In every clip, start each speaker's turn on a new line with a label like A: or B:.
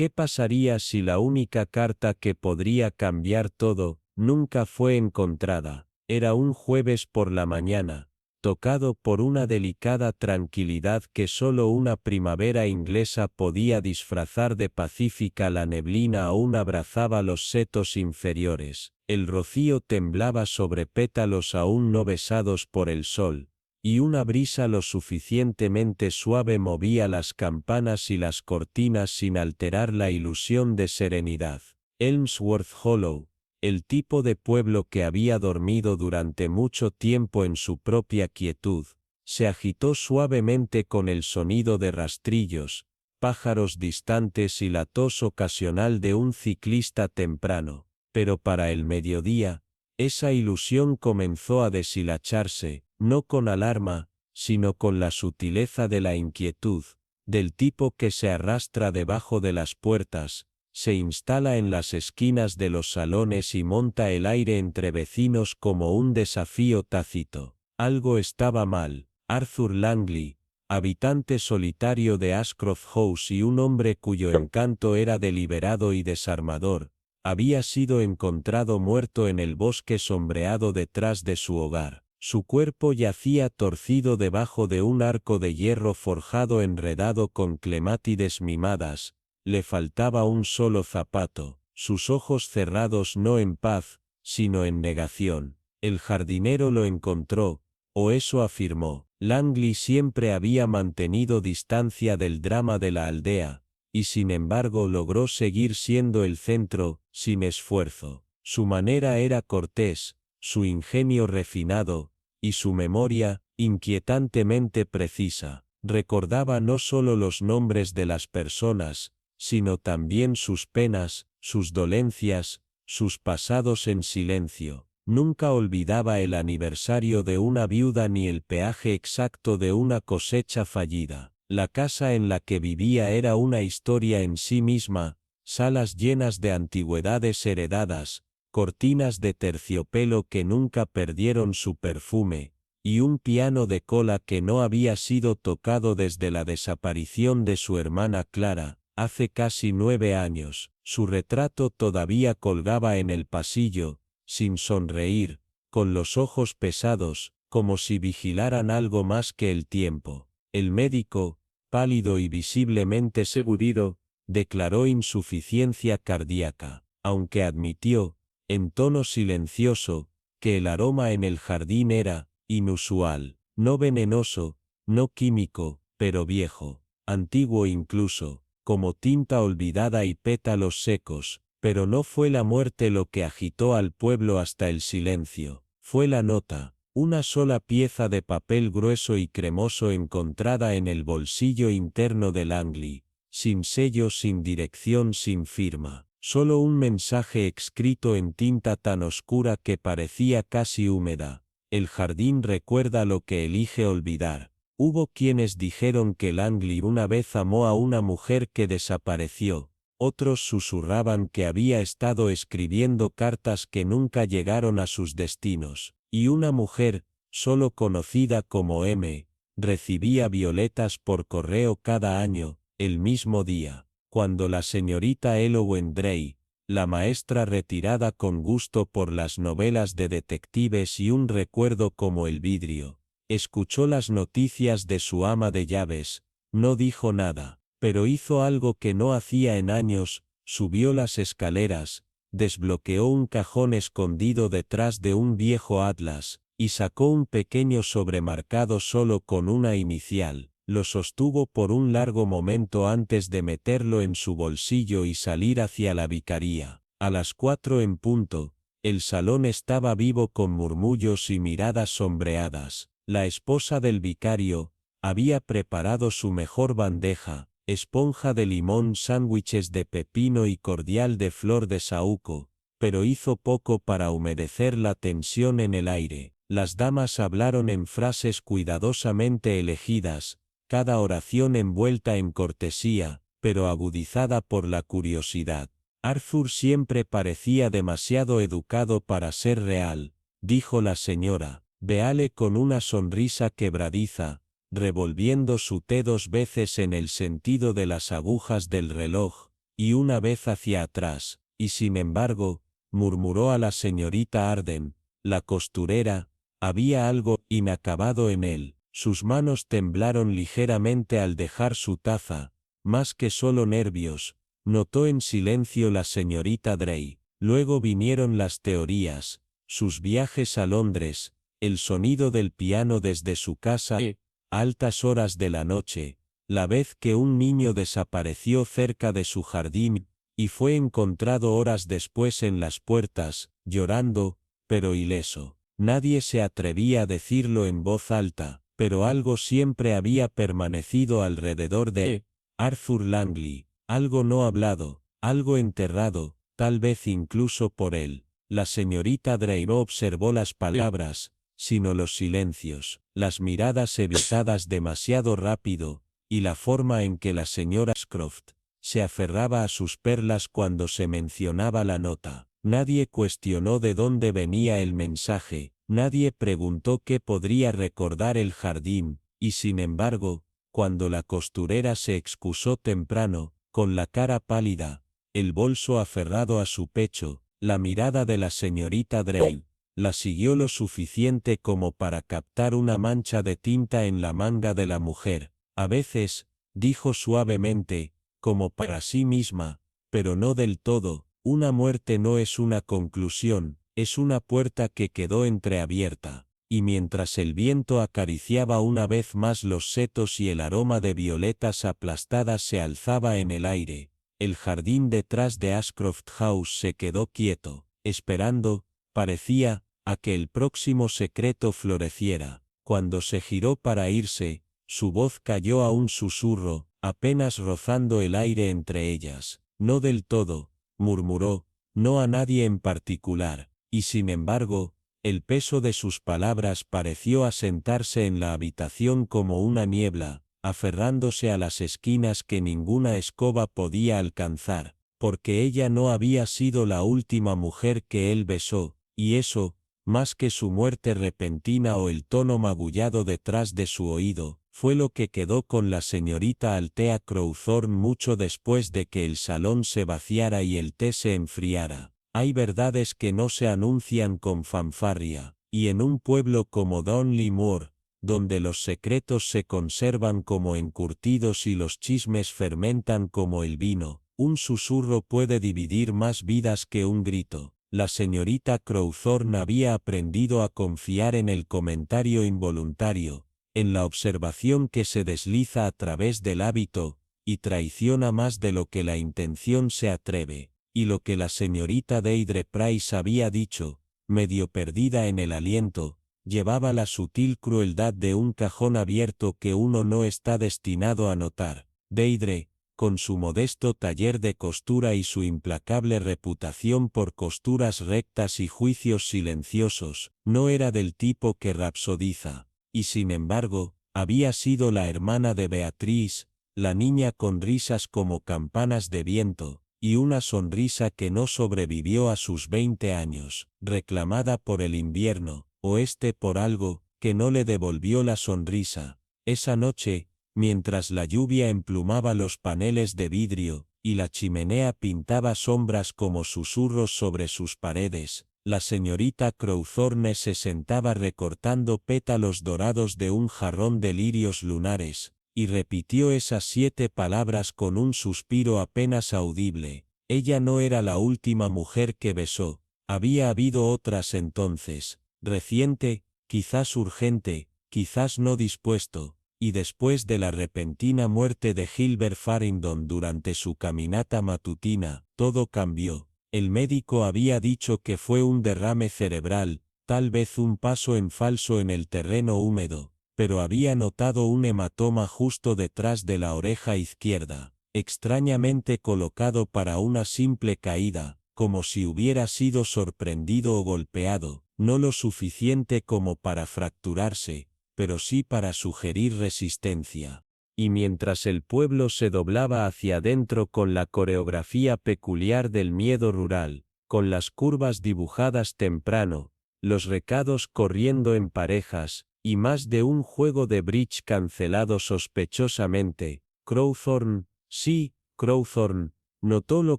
A: ¿Qué pasaría si la única carta que podría cambiar todo nunca fue encontrada? Era un jueves por la mañana, tocado por una delicada tranquilidad que solo una primavera inglesa podía disfrazar de pacífica. La neblina aún abrazaba los setos inferiores, el rocío temblaba sobre pétalos aún no besados por el sol, y una brisa lo suficientemente suave movía las campanas y las cortinas sin alterar la ilusión de serenidad. Elmsworth Hollow, el tipo de pueblo que había dormido durante mucho tiempo en su propia quietud, se agitó suavemente con el sonido de rastrillos, pájaros distantes y la tos ocasional de un ciclista temprano, pero para el mediodía, esa ilusión comenzó a deshilacharse, no con alarma, sino con la sutileza de la inquietud, del tipo que se arrastra debajo de las puertas, se instala en las esquinas de los salones y monta el aire entre vecinos como un desafío tácito. Algo estaba mal. Arthur Langley, habitante solitario de Ashcroft House y un hombre cuyo encanto era deliberado y desarmador, había sido encontrado muerto en el bosque sombreado detrás de su hogar. Su cuerpo yacía torcido debajo de un arco de hierro forjado enredado con clemátides mimadas. Le faltaba un solo zapato, sus ojos cerrados no en paz, sino en negación. El jardinero lo encontró, o eso afirmó. Langley siempre había mantenido distancia del drama de la aldea, y sin embargo logró seguir siendo el centro, sin esfuerzo. Su manera era cortés, su ingenio refinado, y su memoria, inquietantemente precisa. Recordaba no solo los nombres de las personas, sino también sus penas, sus dolencias, sus pasados en silencio. Nunca olvidaba el aniversario de una viuda ni el peaje exacto de una cosecha fallida. La casa en la que vivía era una historia en sí misma, salas llenas de antigüedades heredadas, cortinas de terciopelo que nunca perdieron su perfume, y un piano de cola que no había sido tocado desde la desaparición de su hermana Clara, hace casi 9 años. Su retrato todavía colgaba en el pasillo, sin sonreír, con los ojos pesados, como si vigilaran algo más que el tiempo. El médico, pálido y visiblemente seguro, declaró insuficiencia cardíaca, aunque admitió, en tono silencioso, que el aroma en el jardín era inusual, no venenoso, no químico, pero viejo, antiguo incluso, como tinta olvidada y pétalos secos. Pero no fue la muerte lo que agitó al pueblo hasta el silencio, fue la nota, una sola pieza de papel grueso y cremoso encontrada en el bolsillo interno de Langley, sin sello, sin dirección, sin firma, solo un mensaje escrito en tinta tan oscura que parecía casi húmeda. El jardín recuerda lo que elige olvidar. Hubo quienes dijeron que Langley una vez amó a una mujer que desapareció. Otros susurraban que había estado escribiendo cartas que nunca llegaron a sus destinos, y una mujer, solo conocida como M, recibía violetas por correo cada año, el mismo día. Cuando la señorita Elowen Drey, la maestra retirada con gusto por las novelas de detectives y un recuerdo como el vidrio, escuchó las noticias de su ama de llaves, no dijo nada. Pero hizo algo que no hacía en años, subió las escaleras, desbloqueó un cajón escondido detrás de un viejo atlas, y sacó un pequeño sobremarcado solo con una inicial, lo sostuvo por un largo momento antes de meterlo en su bolsillo y salir hacia la vicaría. A las 4 en punto, el salón estaba vivo con murmullos y miradas sombreadas. La esposa del vicario había preparado su mejor bandeja, esponja de limón, sándwiches de pepino y cordial de flor de saúco, pero hizo poco para humedecer la tensión en el aire. Las damas hablaron en frases cuidadosamente elegidas, cada oración envuelta en cortesía, pero agudizada por la curiosidad. Arthur siempre parecía demasiado educado para ser real, dijo la señora Beale con una sonrisa quebradiza, revolviendo su té 2 veces en el sentido de las agujas del reloj, y una vez hacia atrás, y sin embargo, murmuró a la señorita Arden, la costurera, había algo inacabado en él. Sus manos temblaron ligeramente al dejar su taza, más que solo nervios, notó en silencio la señorita Drey. Luego vinieron las teorías, sus viajes a Londres, el sonido del piano desde su casa a altas horas de la noche, la vez que un niño desapareció cerca de su jardín, y fue encontrado horas después en las puertas, llorando, pero ileso. Nadie se atrevía a decirlo en voz alta, pero algo siempre había permanecido alrededor de Arthur Langley, algo no hablado, algo enterrado, tal vez incluso por él. La señorita Drey no observó las palabras, sino los silencios, las miradas evitadas demasiado rápido, y la forma en que la señora Scroft se aferraba a sus perlas cuando se mencionaba la nota. Nadie cuestionó de dónde venía el mensaje, nadie preguntó qué podría recordar el jardín, y sin embargo, cuando la costurera se excusó temprano, con la cara pálida, el bolso aferrado a su pecho, la mirada de la señorita Drey la siguió lo suficiente como para captar una mancha de tinta en la manga de la mujer. A veces, dijo suavemente, como para sí misma, pero no del todo, una muerte no es una conclusión, es una puerta que quedó entreabierta. Y mientras el viento acariciaba una vez más los setos y el aroma de violetas aplastadas se alzaba en el aire, el jardín detrás de Ashcroft House se quedó quieto, esperando, parecía, a que el próximo secreto floreciera. Cuando se giró para irse, su voz cayó a un susurro, apenas rozando el aire entre ellas. No del todo, murmuró, no a nadie en particular, y sin embargo, el peso de sus palabras pareció asentarse en la habitación como una niebla, aferrándose a las esquinas que ninguna escoba podía alcanzar, porque ella no había sido la última mujer que él besó, y eso, más que su muerte repentina o el tono magullado detrás de su oído, fue lo que quedó con la señorita Althea Crowthorne mucho después de que el salón se vaciara y el té se enfriara. Hay verdades que no se anuncian con fanfarria, y en un pueblo como Donley Moor, donde los secretos se conservan como encurtidos y los chismes fermentan como el vino, un susurro puede dividir más vidas que un grito. La señorita Crowthorne había aprendido a confiar en el comentario involuntario, en la observación que se desliza a través del hábito, y traiciona más de lo que la intención se atreve, y lo que la señorita Deirdre Price había dicho, medio perdida en el aliento, llevaba la sutil crueldad de un cajón abierto que uno no está destinado a notar. Deirdre, con su modesto taller de costura y su implacable reputación por costuras rectas y juicios silenciosos, no era del tipo que rapsodiza, y sin embargo, había sido la hermana de Beatriz, la niña con risas como campanas de viento, y una sonrisa que no sobrevivió a sus 20 años, reclamada por el invierno, o por algo, que no le devolvió la sonrisa. Esa noche, mientras la lluvia emplumaba los paneles de vidrio, y la chimenea pintaba sombras como susurros sobre sus paredes, la señorita Crowthorne se sentaba recortando pétalos dorados de un jarrón de lirios lunares, y repitió esas 7 palabras con un suspiro apenas audible. Ella no era la última mujer que besó, había habido otras entonces, reciente, quizás urgente, quizás no dispuesto. Y después de la repentina muerte de Gilbert Farrington durante su caminata matutina, todo cambió. El médico había dicho que fue un derrame cerebral, tal vez un paso en falso en el terreno húmedo, pero había notado un hematoma justo detrás de la oreja izquierda, extrañamente colocado para una simple caída, como si hubiera sido sorprendido o golpeado, no lo suficiente como para fracturarse, pero sí para sugerir resistencia. Y mientras el pueblo se doblaba hacia adentro con la coreografía peculiar del miedo rural, con las curvas dibujadas temprano, los recados corriendo en parejas, y más de un juego de bridge cancelado sospechosamente, Crowthorne, sí, Crowthorne, Notó lo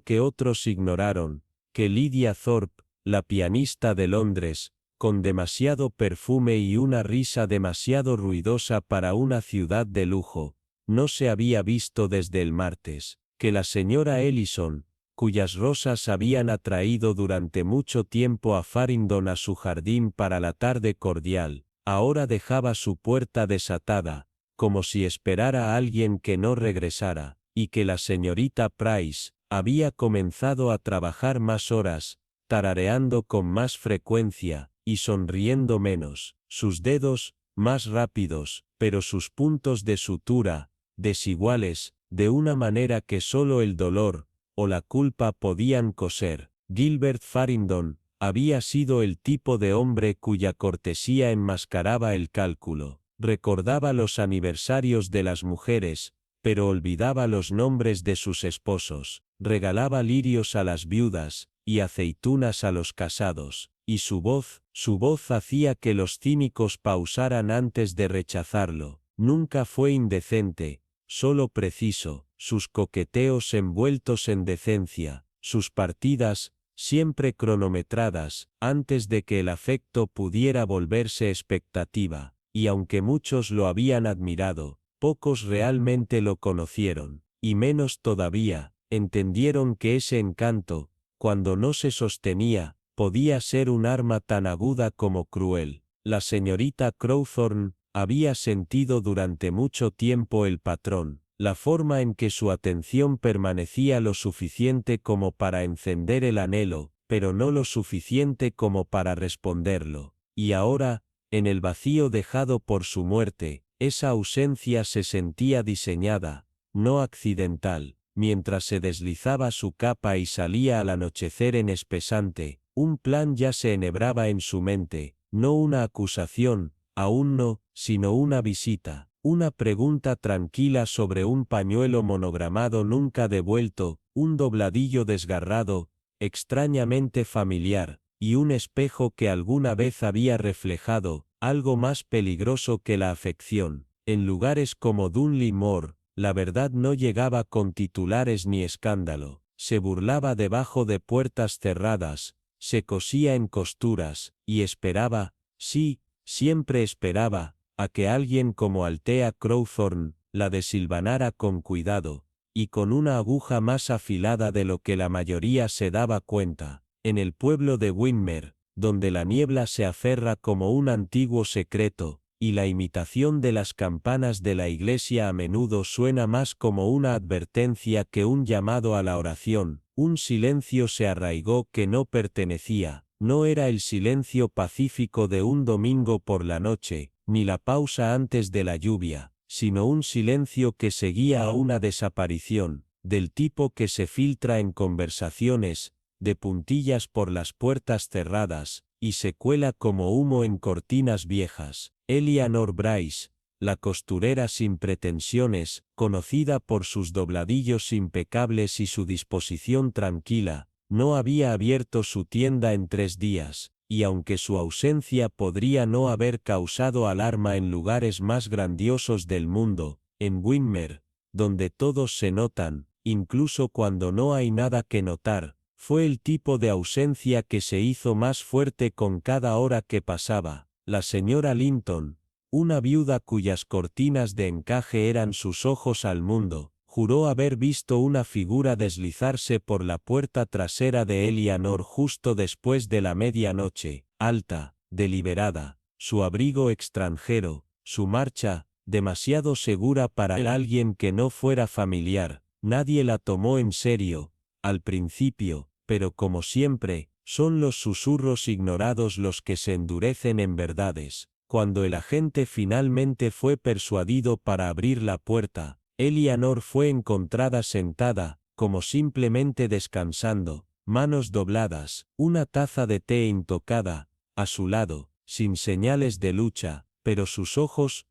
A: que otros ignoraron, que Lydia Thorpe, la pianista de Londres, con demasiado perfume y una risa demasiado ruidosa para una ciudad de lujo, no se había visto desde el martes, que la señora Ellison, cuyas rosas habían atraído durante mucho tiempo a Farringdon a su jardín para la tarde cordial, ahora dejaba su puerta desatada, como si esperara a alguien que no regresara, y que la señorita Price había comenzado a trabajar más horas, tarareando con más frecuencia, y sonriendo menos, sus dedos, más rápidos, pero sus puntos de sutura, desiguales, de una manera que solo el dolor, o la culpa podían coser. Gilbert Farringdon había sido el tipo de hombre cuya cortesía enmascaraba el cálculo. Recordaba los aniversarios de las mujeres, pero olvidaba los nombres de sus esposos. Regalaba lirios a las viudas, y aceitunas a los casados, y su voz hacía que los cínicos pausaran antes de rechazarlo. Nunca fue indecente, solo preciso, sus coqueteos envueltos en decencia, sus partidas, siempre cronometradas, antes de que el afecto pudiera volverse expectativa, y aunque muchos lo habían admirado, pocos realmente lo conocieron, y menos todavía, entendieron que ese encanto, cuando no se sostenía, podía ser un arma tan aguda como cruel. La señorita Crowthorne había sentido durante mucho tiempo el patrón, la forma en que su atención permanecía lo suficiente como para encender el anhelo, pero no lo suficiente como para responderlo, y ahora, en el vacío dejado por su muerte, esa ausencia se sentía diseñada, no accidental. Mientras se deslizaba su capa y salía al anochecer en espesante, un plan ya se enhebraba en su mente, no una acusación, aún no, sino una visita, una pregunta tranquila sobre un pañuelo monogramado nunca devuelto, un dobladillo desgarrado, extrañamente familiar, y un espejo que alguna vez había reflejado, algo más peligroso que la afección. En lugares como Dunley Moor, la verdad no llegaba con titulares ni escándalo, se burlaba debajo de puertas cerradas, se cosía en costuras, y esperaba, sí, siempre esperaba, a que alguien como Althea Crowthorne la desilvanara con cuidado, y con una aguja más afilada de lo que la mayoría se daba cuenta. En el pueblo de Winmer, donde la niebla se aferra como un antiguo secreto, y la imitación de las campanas de la iglesia a menudo suena más como una advertencia que un llamado a la oración, un silencio se arraigó que no pertenecía, no era el silencio pacífico de un domingo por la noche, ni la pausa antes de la lluvia, sino un silencio que seguía a una desaparición, del tipo que se filtra en conversaciones, de puntillas por las puertas cerradas, y se cuela como humo en cortinas viejas. Eleanor Bryce, la costurera sin pretensiones, conocida por sus dobladillos impecables y su disposición tranquila, no había abierto su tienda en 3 días, y aunque su ausencia podría no haber causado alarma en lugares más grandiosos del mundo, en Winmer, donde todos se notan, incluso cuando no hay nada que notar, fue el tipo de ausencia que se hizo más fuerte con cada hora que pasaba. La señora Linton, una viuda cuyas cortinas de encaje eran sus ojos al mundo, juró haber visto una figura deslizarse por la puerta trasera de Eleanor justo después de la medianoche, alta, deliberada, su abrigo extranjero, su marcha, demasiado segura para alguien que no fuera familiar. Nadie la tomó en serio, al principio, pero como siempre, son los susurros ignorados los que se endurecen en verdades. Cuando el agente finalmente fue persuadido para abrir la puerta, Eleanor fue encontrada sentada, como simplemente descansando, manos dobladas, una taza de té intocada, a su lado, sin señales de lucha, pero sus ojos,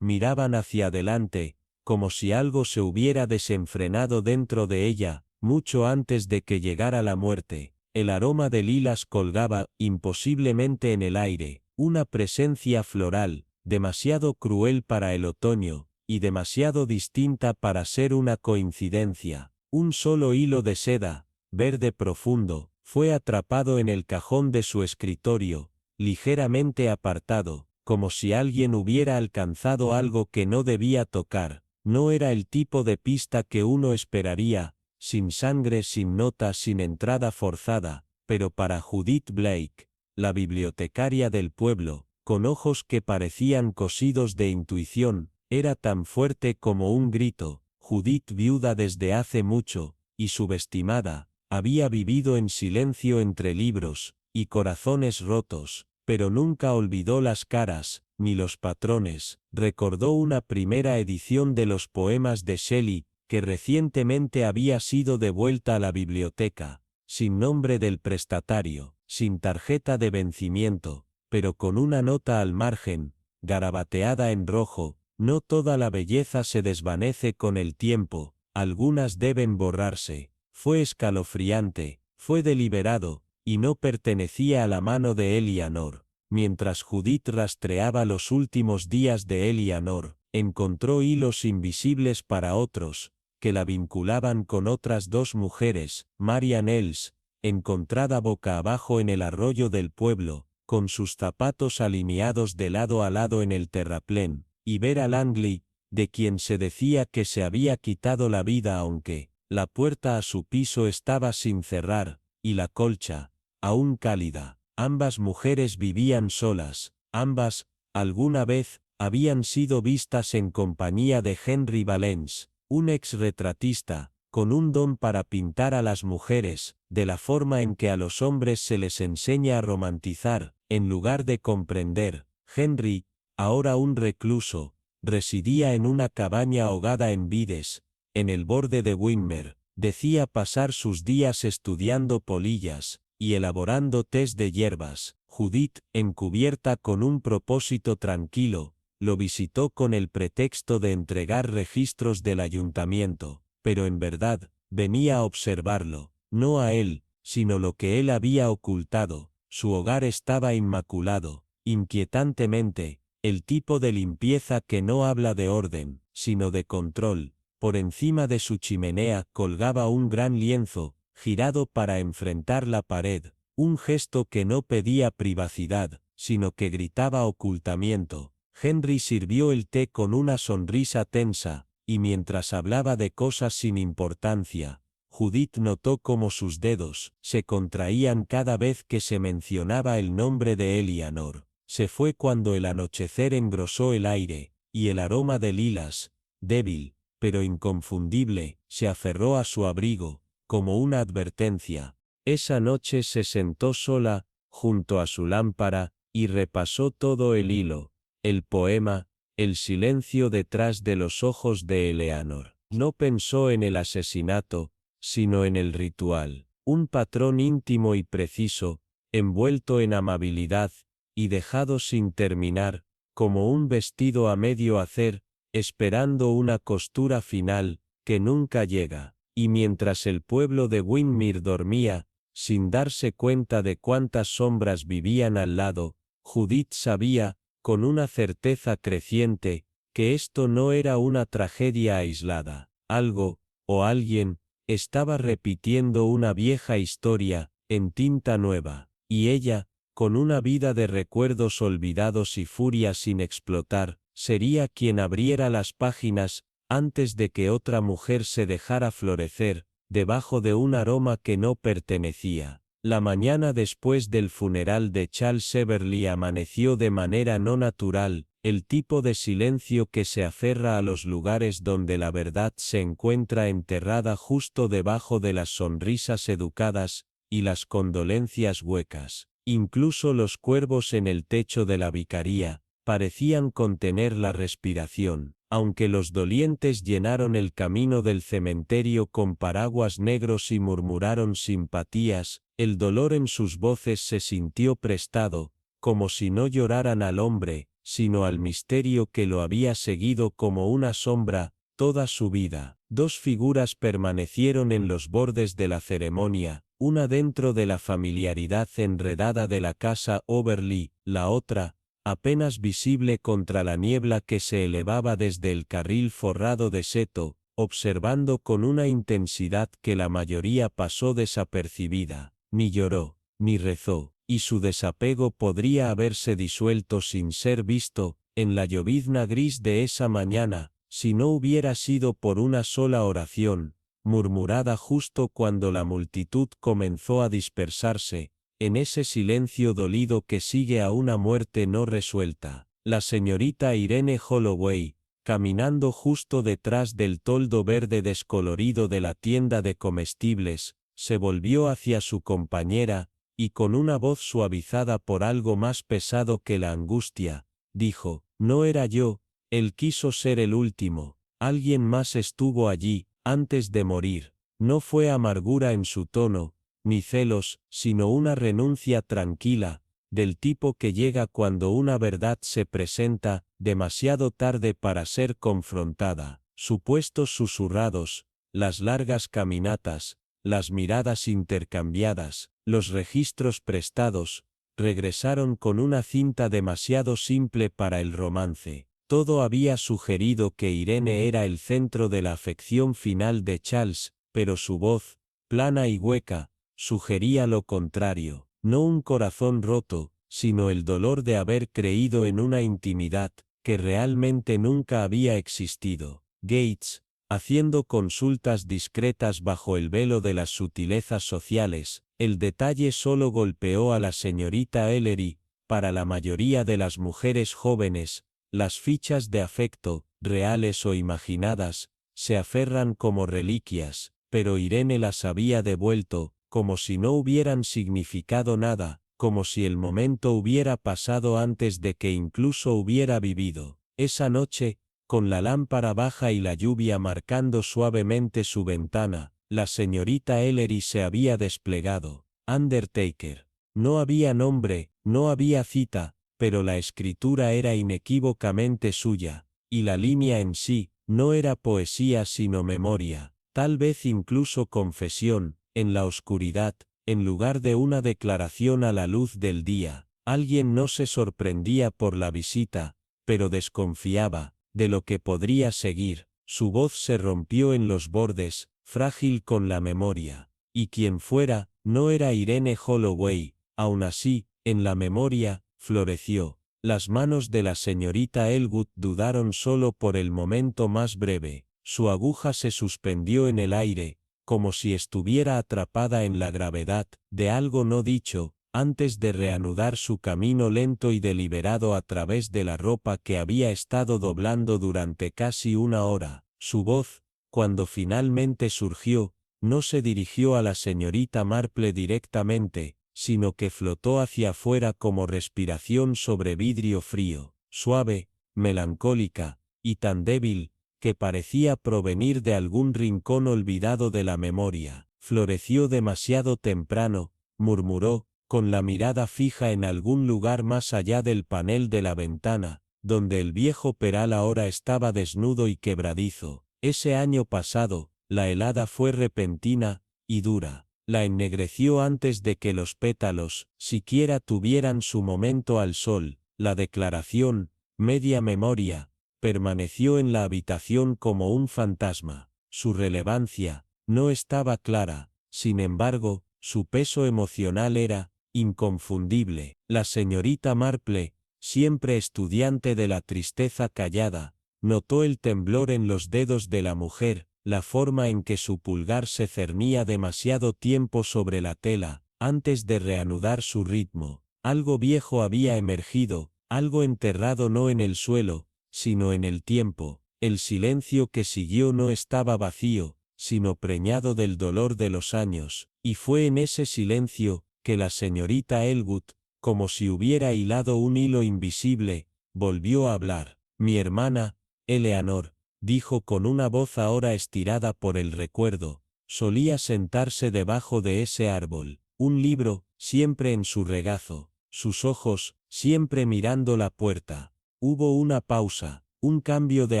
A: miraban hacia adelante, como si algo se hubiera desenfrenado dentro de ella, mucho antes de que llegara la muerte. El aroma de lilas colgaba, imposiblemente en el aire, una presencia floral, demasiado cruel para el otoño, y demasiado distinta para ser una coincidencia. Un solo hilo de seda, verde profundo, fue atrapado en el cajón de su escritorio, ligeramente apartado, como si alguien hubiera alcanzado algo que no debía tocar. No era el tipo de pista que uno esperaría, sin sangre, sin nota, sin entrada forzada, pero para Judith Blake, la bibliotecaria del pueblo, con ojos que parecían cosidos de intuición, era tan fuerte como un grito. Judith, viuda desde hace mucho, y subestimada, había vivido en silencio entre libros y corazones rotos, pero nunca olvidó las caras, ni los patrones. Recordó una primera edición de los poemas de Shelley, que recientemente había sido devuelta a la biblioteca, sin nombre del prestatario, sin tarjeta de vencimiento, pero con una nota al margen, garabateada en rojo: no toda la belleza se desvanece con el tiempo, algunas deben borrarse. Fue escalofriante, fue deliberado, y no pertenecía a la mano de Eleanor. Mientras Judith rastreaba los últimos días de Eleanor, encontró hilos invisibles para otros, que la vinculaban con otras dos mujeres: Marian Els, encontrada boca abajo en el arroyo del pueblo, con sus zapatos alineados de lado a lado en el terraplén, y Vera Langley, de quien se decía que se había quitado la vida aunque la puerta a su piso estaba sin cerrar, y la colcha, aún cálida. Ambas mujeres vivían solas, ambas, alguna vez, habían sido vistas en compañía de Henry Valence, un ex-retratista, con un don para pintar a las mujeres, de la forma en que a los hombres se les enseña a romantizar, en lugar de comprender. Henry, ahora un recluso, residía en una cabaña ahogada en vides, en el borde de Winmer. Decía pasar sus días estudiando polillas y elaborando tés de hierbas. Judith, encubierta con un propósito tranquilo, lo visitó con el pretexto de entregar registros del ayuntamiento, pero en verdad, venía a observarlo, no a él, sino lo que él había ocultado. Su hogar estaba inmaculado, inquietantemente, el tipo de limpieza que no habla de orden, sino de control. Por encima de su chimenea colgaba un gran lienzo, girado para enfrentar la pared, un gesto que no pedía privacidad, sino que gritaba ocultamiento. Henry sirvió el té con una sonrisa tensa, y mientras hablaba de cosas sin importancia, Judith notó cómo sus dedos se contraían cada vez que se mencionaba el nombre de Eleanor. Se fue cuando el anochecer engrosó el aire, y el aroma de lilas, débil, pero inconfundible, se aferró a su abrigo, como una advertencia. Esa noche se sentó sola, junto a su lámpara, y repasó todo el hilo, el poema, el silencio detrás de los ojos de Eleanor. No pensó en el asesinato, sino en el ritual, un patrón íntimo y preciso, envuelto en amabilidad, y dejado sin terminar, como un vestido a medio hacer, esperando una costura final, que nunca llega. Y mientras el pueblo de Winmere dormía, sin darse cuenta de cuántas sombras vivían al lado, Judith sabía, con una certeza creciente, que esto no era una tragedia aislada. Algo, o alguien, estaba repitiendo una vieja historia, en tinta nueva, y ella, con una vida de recuerdos olvidados y furia sin explotar, sería quien abriera las páginas, antes de que otra mujer se dejara florecer, debajo de un aroma que no pertenecía. La mañana después del funeral de Charles Everly amaneció de manera no natural, el tipo de silencio que se aferra a los lugares donde la verdad se encuentra enterrada justo debajo de las sonrisas educadas y las condolencias huecas. Incluso los cuervos en el techo de la vicaría parecían contener la respiración. Aunque los dolientes llenaron el camino del cementerio con paraguas negros y murmuraron simpatías, el dolor en sus voces se sintió prestado, como si no lloraran al hombre, sino al misterio que lo había seguido como una sombra toda su vida. Dos figuras permanecieron en los bordes de la ceremonia, una dentro de la familiaridad enredada de la casa Overly, la otra, apenas visible contra la niebla que se elevaba desde el carril forrado de seto, observando con una intensidad que la mayoría pasó desapercibida. Ni lloró, ni rezó, y su desapego podría haberse disuelto sin ser visto, en la llovizna gris de esa mañana, si no hubiera sido por una sola oración, murmurada justo cuando la multitud comenzó a dispersarse, en ese silencio dolido que sigue a una muerte no resuelta. La señorita Irene Holloway, caminando justo detrás del toldo verde descolorido de la tienda de comestibles, se volvió hacia su compañera, y con una voz suavizada por algo más pesado que la angustia, dijo: «No era yo, él quiso ser el último, alguien más estuvo allí, antes de morir». No fue amargura en su tono, ni celos, sino una renuncia tranquila, del tipo que llega cuando una verdad se presenta, demasiado tarde para ser confrontada. Supuestos susurrados, las largas caminatas, las miradas intercambiadas, los registros prestados, regresaron con una cinta demasiado simple para el romance. Todo había sugerido que Irene era el centro de la afección final de Charles, pero su voz, plana y hueca, sugería lo contrario. No un corazón roto, sino el dolor de haber creído en una intimidad que realmente nunca había existido. Gates, haciendo consultas discretas bajo el velo de las sutilezas sociales, el detalle solo golpeó a la señorita Ellery. Para la mayoría de las mujeres jóvenes, las fichas de afecto, reales o imaginadas, se aferran como reliquias, pero Irene las había devuelto, como si no hubieran significado nada, como si el momento hubiera pasado antes de que incluso hubiera vivido. Esa noche, con la lámpara baja y la lluvia marcando suavemente su ventana, la señorita Ellery se había desplegado. Undertaker. No había nombre, no había cita, pero la escritura era inequívocamente suya, y la línea en sí, no era poesía sino memoria, tal vez incluso confesión, en la oscuridad, en lugar de una declaración a la luz del día. Alguien no se sorprendía por la visita, pero desconfiaba de lo que podría seguir. Su voz se rompió en los bordes, frágil con la memoria. Y quien fuera, no era Irene Holloway. Aun así, en la memoria, floreció. Las manos de la señorita Elwood dudaron solo por el momento más breve. Su aguja se suspendió en el aire, como si estuviera atrapada en la gravedad de algo no dicho, antes de reanudar su camino lento y deliberado a través de la ropa que había estado doblando durante casi una hora. Su voz, cuando finalmente surgió, no se dirigió a la señorita Marple directamente, sino que flotó hacia afuera como respiración sobre vidrio frío, suave, melancólica, y tan débil, que parecía provenir de algún rincón olvidado de la memoria. Floreció demasiado temprano, murmuró, con la mirada fija en algún lugar más allá del panel de la ventana, donde el viejo peral ahora estaba desnudo y quebradizo. Ese año pasado, la helada fue repentina y dura. La ennegreció antes de que los pétalos siquiera tuvieran su momento al sol. La declaración, media memoria, permaneció en la habitación como un fantasma. Su relevancia no estaba clara, sin embargo, su peso emocional era inconfundible. La señorita Marple, siempre estudiante de la tristeza callada, notó el temblor en los dedos de la mujer, la forma en que su pulgar se cernía demasiado tiempo sobre la tela, antes de reanudar su ritmo. Algo viejo había emergido, algo enterrado no en el suelo, sino en el tiempo. El silencio que siguió no estaba vacío, sino preñado del dolor de los años, y fue en ese silencio que la señorita Elwood, como si hubiera hilado un hilo invisible, volvió a hablar. «Mi hermana, Eleanor», dijo con una voz ahora estirada por el recuerdo, «solía sentarse debajo de ese árbol, un libro, siempre en su regazo, sus ojos, siempre mirando la puerta». Hubo una pausa, un cambio de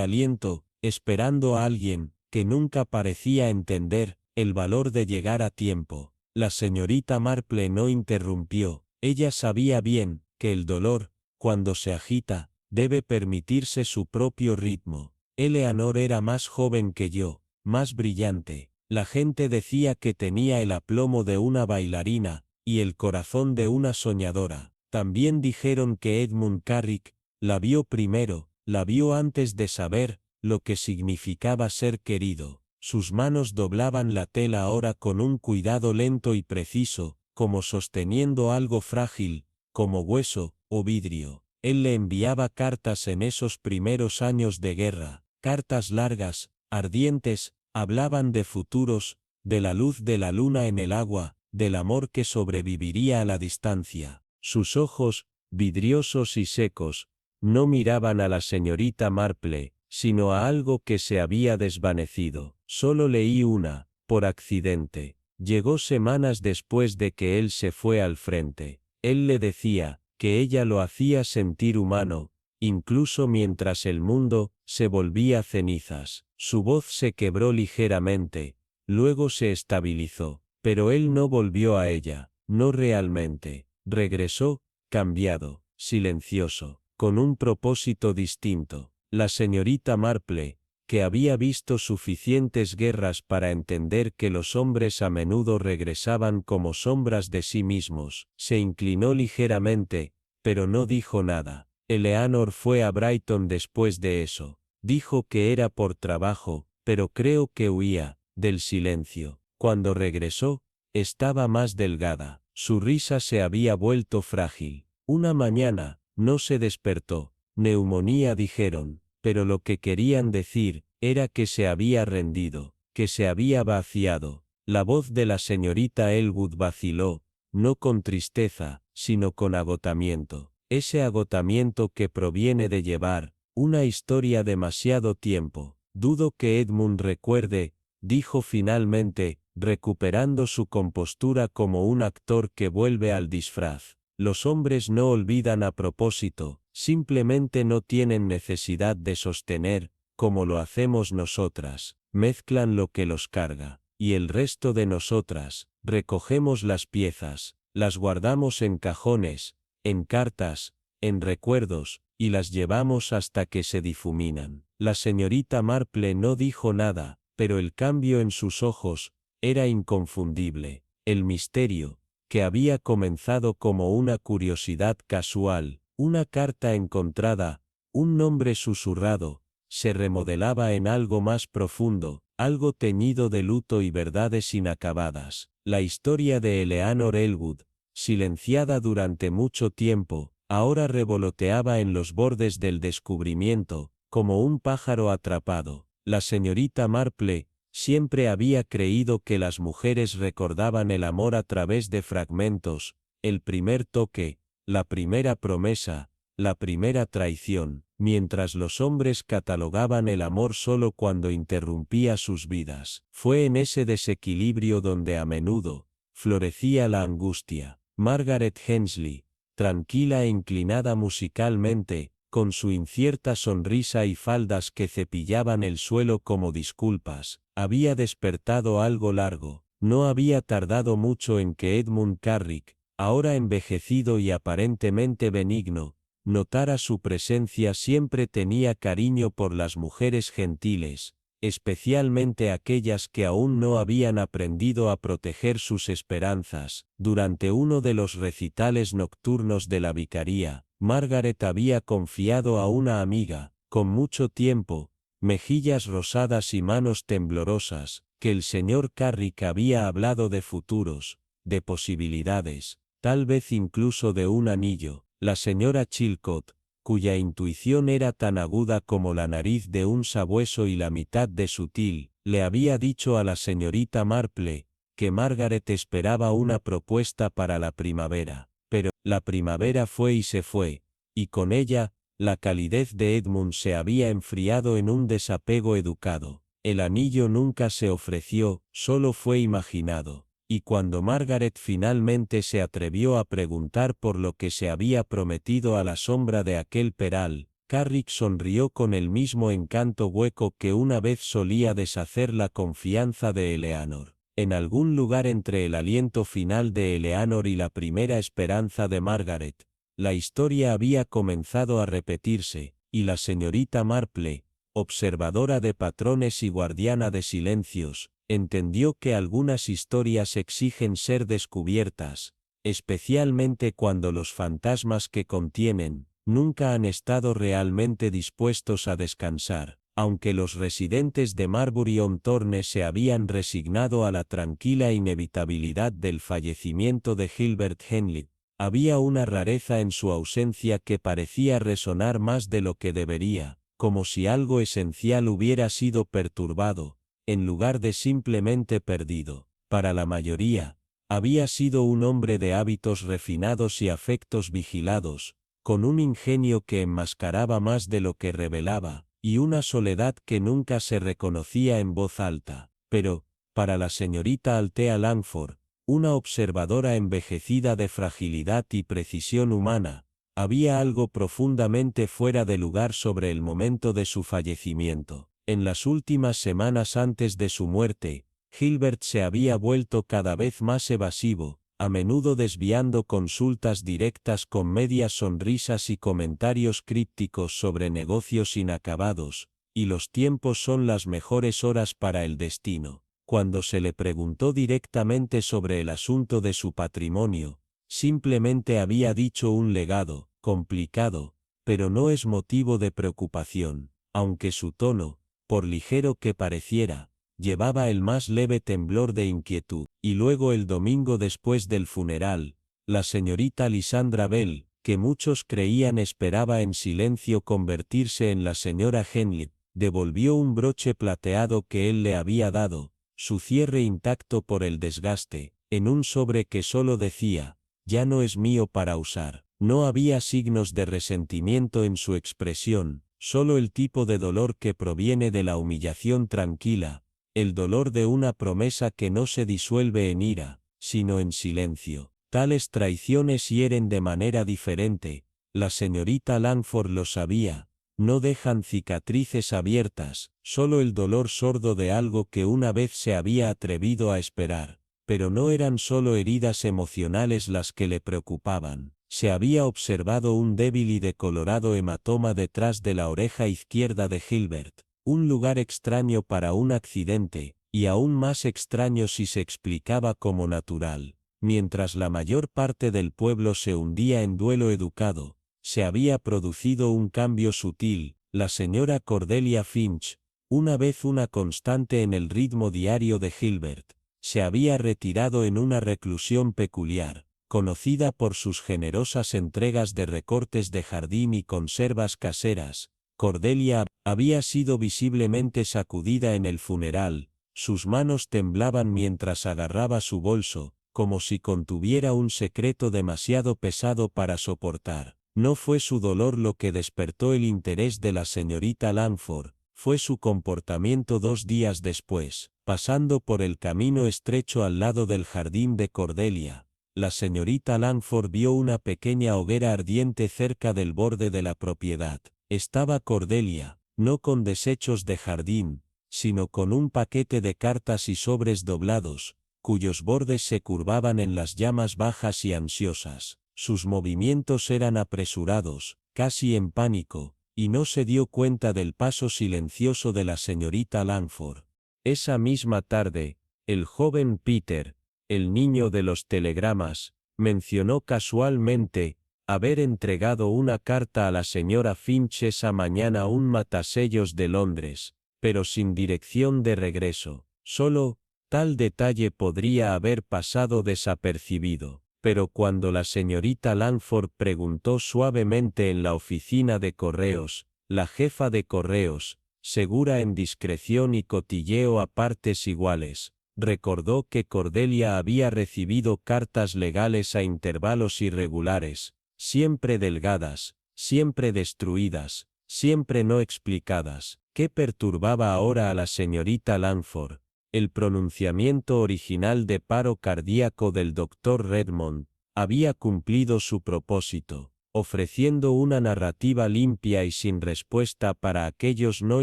A: aliento, esperando a alguien, que nunca parecía entender el valor de llegar a tiempo. La señorita Marple no interrumpió. Ella sabía bien que el dolor, cuando se agita, debe permitirse su propio ritmo. Eleanor era más joven que yo, más brillante. La gente decía que tenía el aplomo de una bailarina, y el corazón de una soñadora. También dijeron que Edmund Carrick la vio primero, la vio antes de saber lo que significaba ser querido. Sus manos doblaban la tela ahora con un cuidado lento y preciso, como sosteniendo algo frágil, como hueso o vidrio. Él le enviaba cartas en esos primeros años de guerra, cartas largas, ardientes, hablaban de futuros, de la luz de la luna en el agua, del amor que sobreviviría a la distancia. Sus ojos, vidriosos y secos, no miraban a la señorita Marple, sino a algo que se había desvanecido. Solo leí una, por accidente. Llegó semanas después de que él se fue al frente. Él le decía que ella lo hacía sentir humano, incluso mientras el mundo se volvía cenizas. Su voz se quebró ligeramente, luego se estabilizó, pero él no volvió a ella, no realmente. Regresó, cambiado, silencioso, con un propósito distinto. La señorita Marple, que había visto suficientes guerras para entender que los hombres a menudo regresaban como sombras de sí mismos, se inclinó ligeramente, pero no dijo nada. Eleanor fue a Brighton después de eso. Dijo que era por trabajo, pero creo que huía del silencio. Cuando regresó, estaba más delgada. Su risa se había vuelto frágil. Una mañana, no se despertó. Neumonía dijeron, pero lo que querían decir era que se había rendido, que se había vaciado. La voz de la señorita Elwood vaciló, no con tristeza, sino con agotamiento. Ese agotamiento que proviene de llevar una historia demasiado tiempo. Dudo que Edmund recuerde, dijo finalmente, recuperando su compostura como un actor que vuelve al disfraz. Los hombres no olvidan a propósito, simplemente no tienen necesidad de sostener, como lo hacemos nosotras, mezclan lo que los carga, y el resto de nosotras, recogemos las piezas, las guardamos en cajones, en cartas, en recuerdos, y las llevamos hasta que se difuminan. La señorita Marple no dijo nada, pero el cambio en sus ojos era inconfundible. El misterio, que había comenzado como una curiosidad casual, una carta encontrada, un nombre susurrado, se remodelaba en algo más profundo, algo teñido de luto y verdades inacabadas. La historia de Eleanor Elwood, silenciada durante mucho tiempo, ahora revoloteaba en los bordes del descubrimiento, como un pájaro atrapado. La señorita Marple siempre había creído que las mujeres recordaban el amor a través de fragmentos, el primer toque, la primera promesa, la primera traición, mientras los hombres catalogaban el amor solo cuando interrumpía sus vidas. Fue en ese desequilibrio donde a menudo florecía la angustia. Margaret Hensley, tranquila e inclinada musicalmente, con su incierta sonrisa y faldas que cepillaban el suelo como disculpas, había despertado algo largo. No había tardado mucho en que Edmund Carrick, ahora envejecido y aparentemente benigno, notara su presencia. Siempre tenía cariño por las mujeres gentiles, especialmente aquellas que aún no habían aprendido a proteger sus esperanzas. Durante uno de los recitales nocturnos de la vicaría, Margaret había confiado a una amiga, con mucho tiempo, mejillas rosadas y manos temblorosas, que el señor Carrick había hablado de futuros, de posibilidades, tal vez incluso de un anillo. La señora Chilcot, cuya intuición era tan aguda como la nariz de un sabueso y la mitad de sutil, le había dicho a la señorita Marple que Margaret esperaba una propuesta para la primavera. Pero la primavera fue y se fue, y con ella, la calidez de Edmund se había enfriado en un desapego educado. El anillo nunca se ofreció, solo fue imaginado. Y cuando Margaret finalmente se atrevió a preguntar por lo que se había prometido a la sombra de aquel peral, Carrick sonrió con el mismo encanto hueco que una vez solía deshacer la confianza de Eleanor. En algún lugar entre el aliento final de Eleanor y la primera esperanza de Margaret, la historia había comenzado a repetirse, y la señorita Marple, observadora de patrones y guardiana de silencios, entendió que algunas historias exigen ser descubiertas, especialmente cuando los fantasmas que contienen, nunca han estado realmente dispuestos a descansar. Aunque los residentes de Marbury-on-Torne se habían resignado a la tranquila inevitabilidad del fallecimiento de Gilbert Henley, había una rareza en su ausencia que parecía resonar más de lo que debería, como si algo esencial hubiera sido perturbado, en lugar de simplemente perdido. Para la mayoría, había sido un hombre de hábitos refinados y afectos vigilados, con un ingenio que enmascaraba más de lo que revelaba, y una soledad que nunca se reconocía en voz alta. Pero, para la señorita Althea Langford, una observadora envejecida de fragilidad y precisión humana, había algo profundamente fuera de lugar sobre el momento de su fallecimiento. En las últimas semanas antes de su muerte, Gilbert se había vuelto cada vez más evasivo, a menudo desviando consultas directas con medias sonrisas y comentarios crípticos sobre negocios inacabados, y los tiempos son las mejores horas para el destino. Cuando se le preguntó directamente sobre el asunto de su patrimonio, simplemente había dicho un legado, complicado, pero no es motivo de preocupación, aunque su tono, por ligero que pareciera, llevaba el más leve temblor de inquietud. Y luego el domingo después del funeral, la señorita Lysandra Bell, que muchos creían esperaba en silencio convertirse en la señora Henley, devolvió un broche plateado que él le había dado, su cierre intacto por el desgaste, en un sobre que solo decía, ya no es mío para usar. No había signos de resentimiento en su expresión, solo el tipo de dolor que proviene de la humillación tranquila, el dolor de una promesa que no se disuelve en ira, sino en silencio. Tales traiciones hieren de manera diferente, la señorita Langford lo sabía, no dejan cicatrices abiertas, solo el dolor sordo de algo que una vez se había atrevido a esperar. Pero no eran solo heridas emocionales las que le preocupaban. Se había observado un débil y decolorado hematoma detrás de la oreja izquierda de Gilbert, un lugar extraño para un accidente, y aún más extraño si se explicaba como natural. Mientras la mayor parte del pueblo se hundía en duelo educado, se había producido un cambio sutil. La señora Cordelia Finch, una vez una constante en el ritmo diario de Gilbert, se había retirado en una reclusión peculiar, conocida por sus generosas entregas de recortes de jardín y conservas caseras. Cordelia había sido visiblemente sacudida en el funeral, sus manos temblaban mientras agarraba su bolso, como si contuviera un secreto demasiado pesado para soportar. No fue su dolor lo que despertó el interés de la señorita Langford, fue su comportamiento 2 días después. Pasando por el camino estrecho al lado del jardín de Cordelia, la señorita Langford vio una pequeña hoguera ardiente cerca del borde de la propiedad. Estaba Cordelia, no con desechos de jardín, sino con un paquete de cartas y sobres doblados, cuyos bordes se curvaban en las llamas bajas y ansiosas. Sus movimientos eran apresurados, casi en pánico, y no se dio cuenta del paso silencioso de la señorita Langford. Esa misma tarde, el joven Peter, el niño de los telegramas, mencionó casualmente haber entregado una carta a la señora Finch esa mañana a un matasellos de Londres, pero sin dirección de regreso. Solo, tal detalle podría haber pasado desapercibido, pero cuando la señorita Langford preguntó suavemente en la oficina de correos, la jefa de correos, segura en discreción y cotilleo a partes iguales, recordó que Cordelia había recibido cartas legales a intervalos irregulares, siempre delgadas, siempre destruidas, siempre no explicadas. ¿Qué perturbaba ahora a la señorita Langford? El pronunciamiento original de paro cardíaco del Dr. Redmond había cumplido su propósito, ofreciendo una narrativa limpia y sin respuesta para aquellos no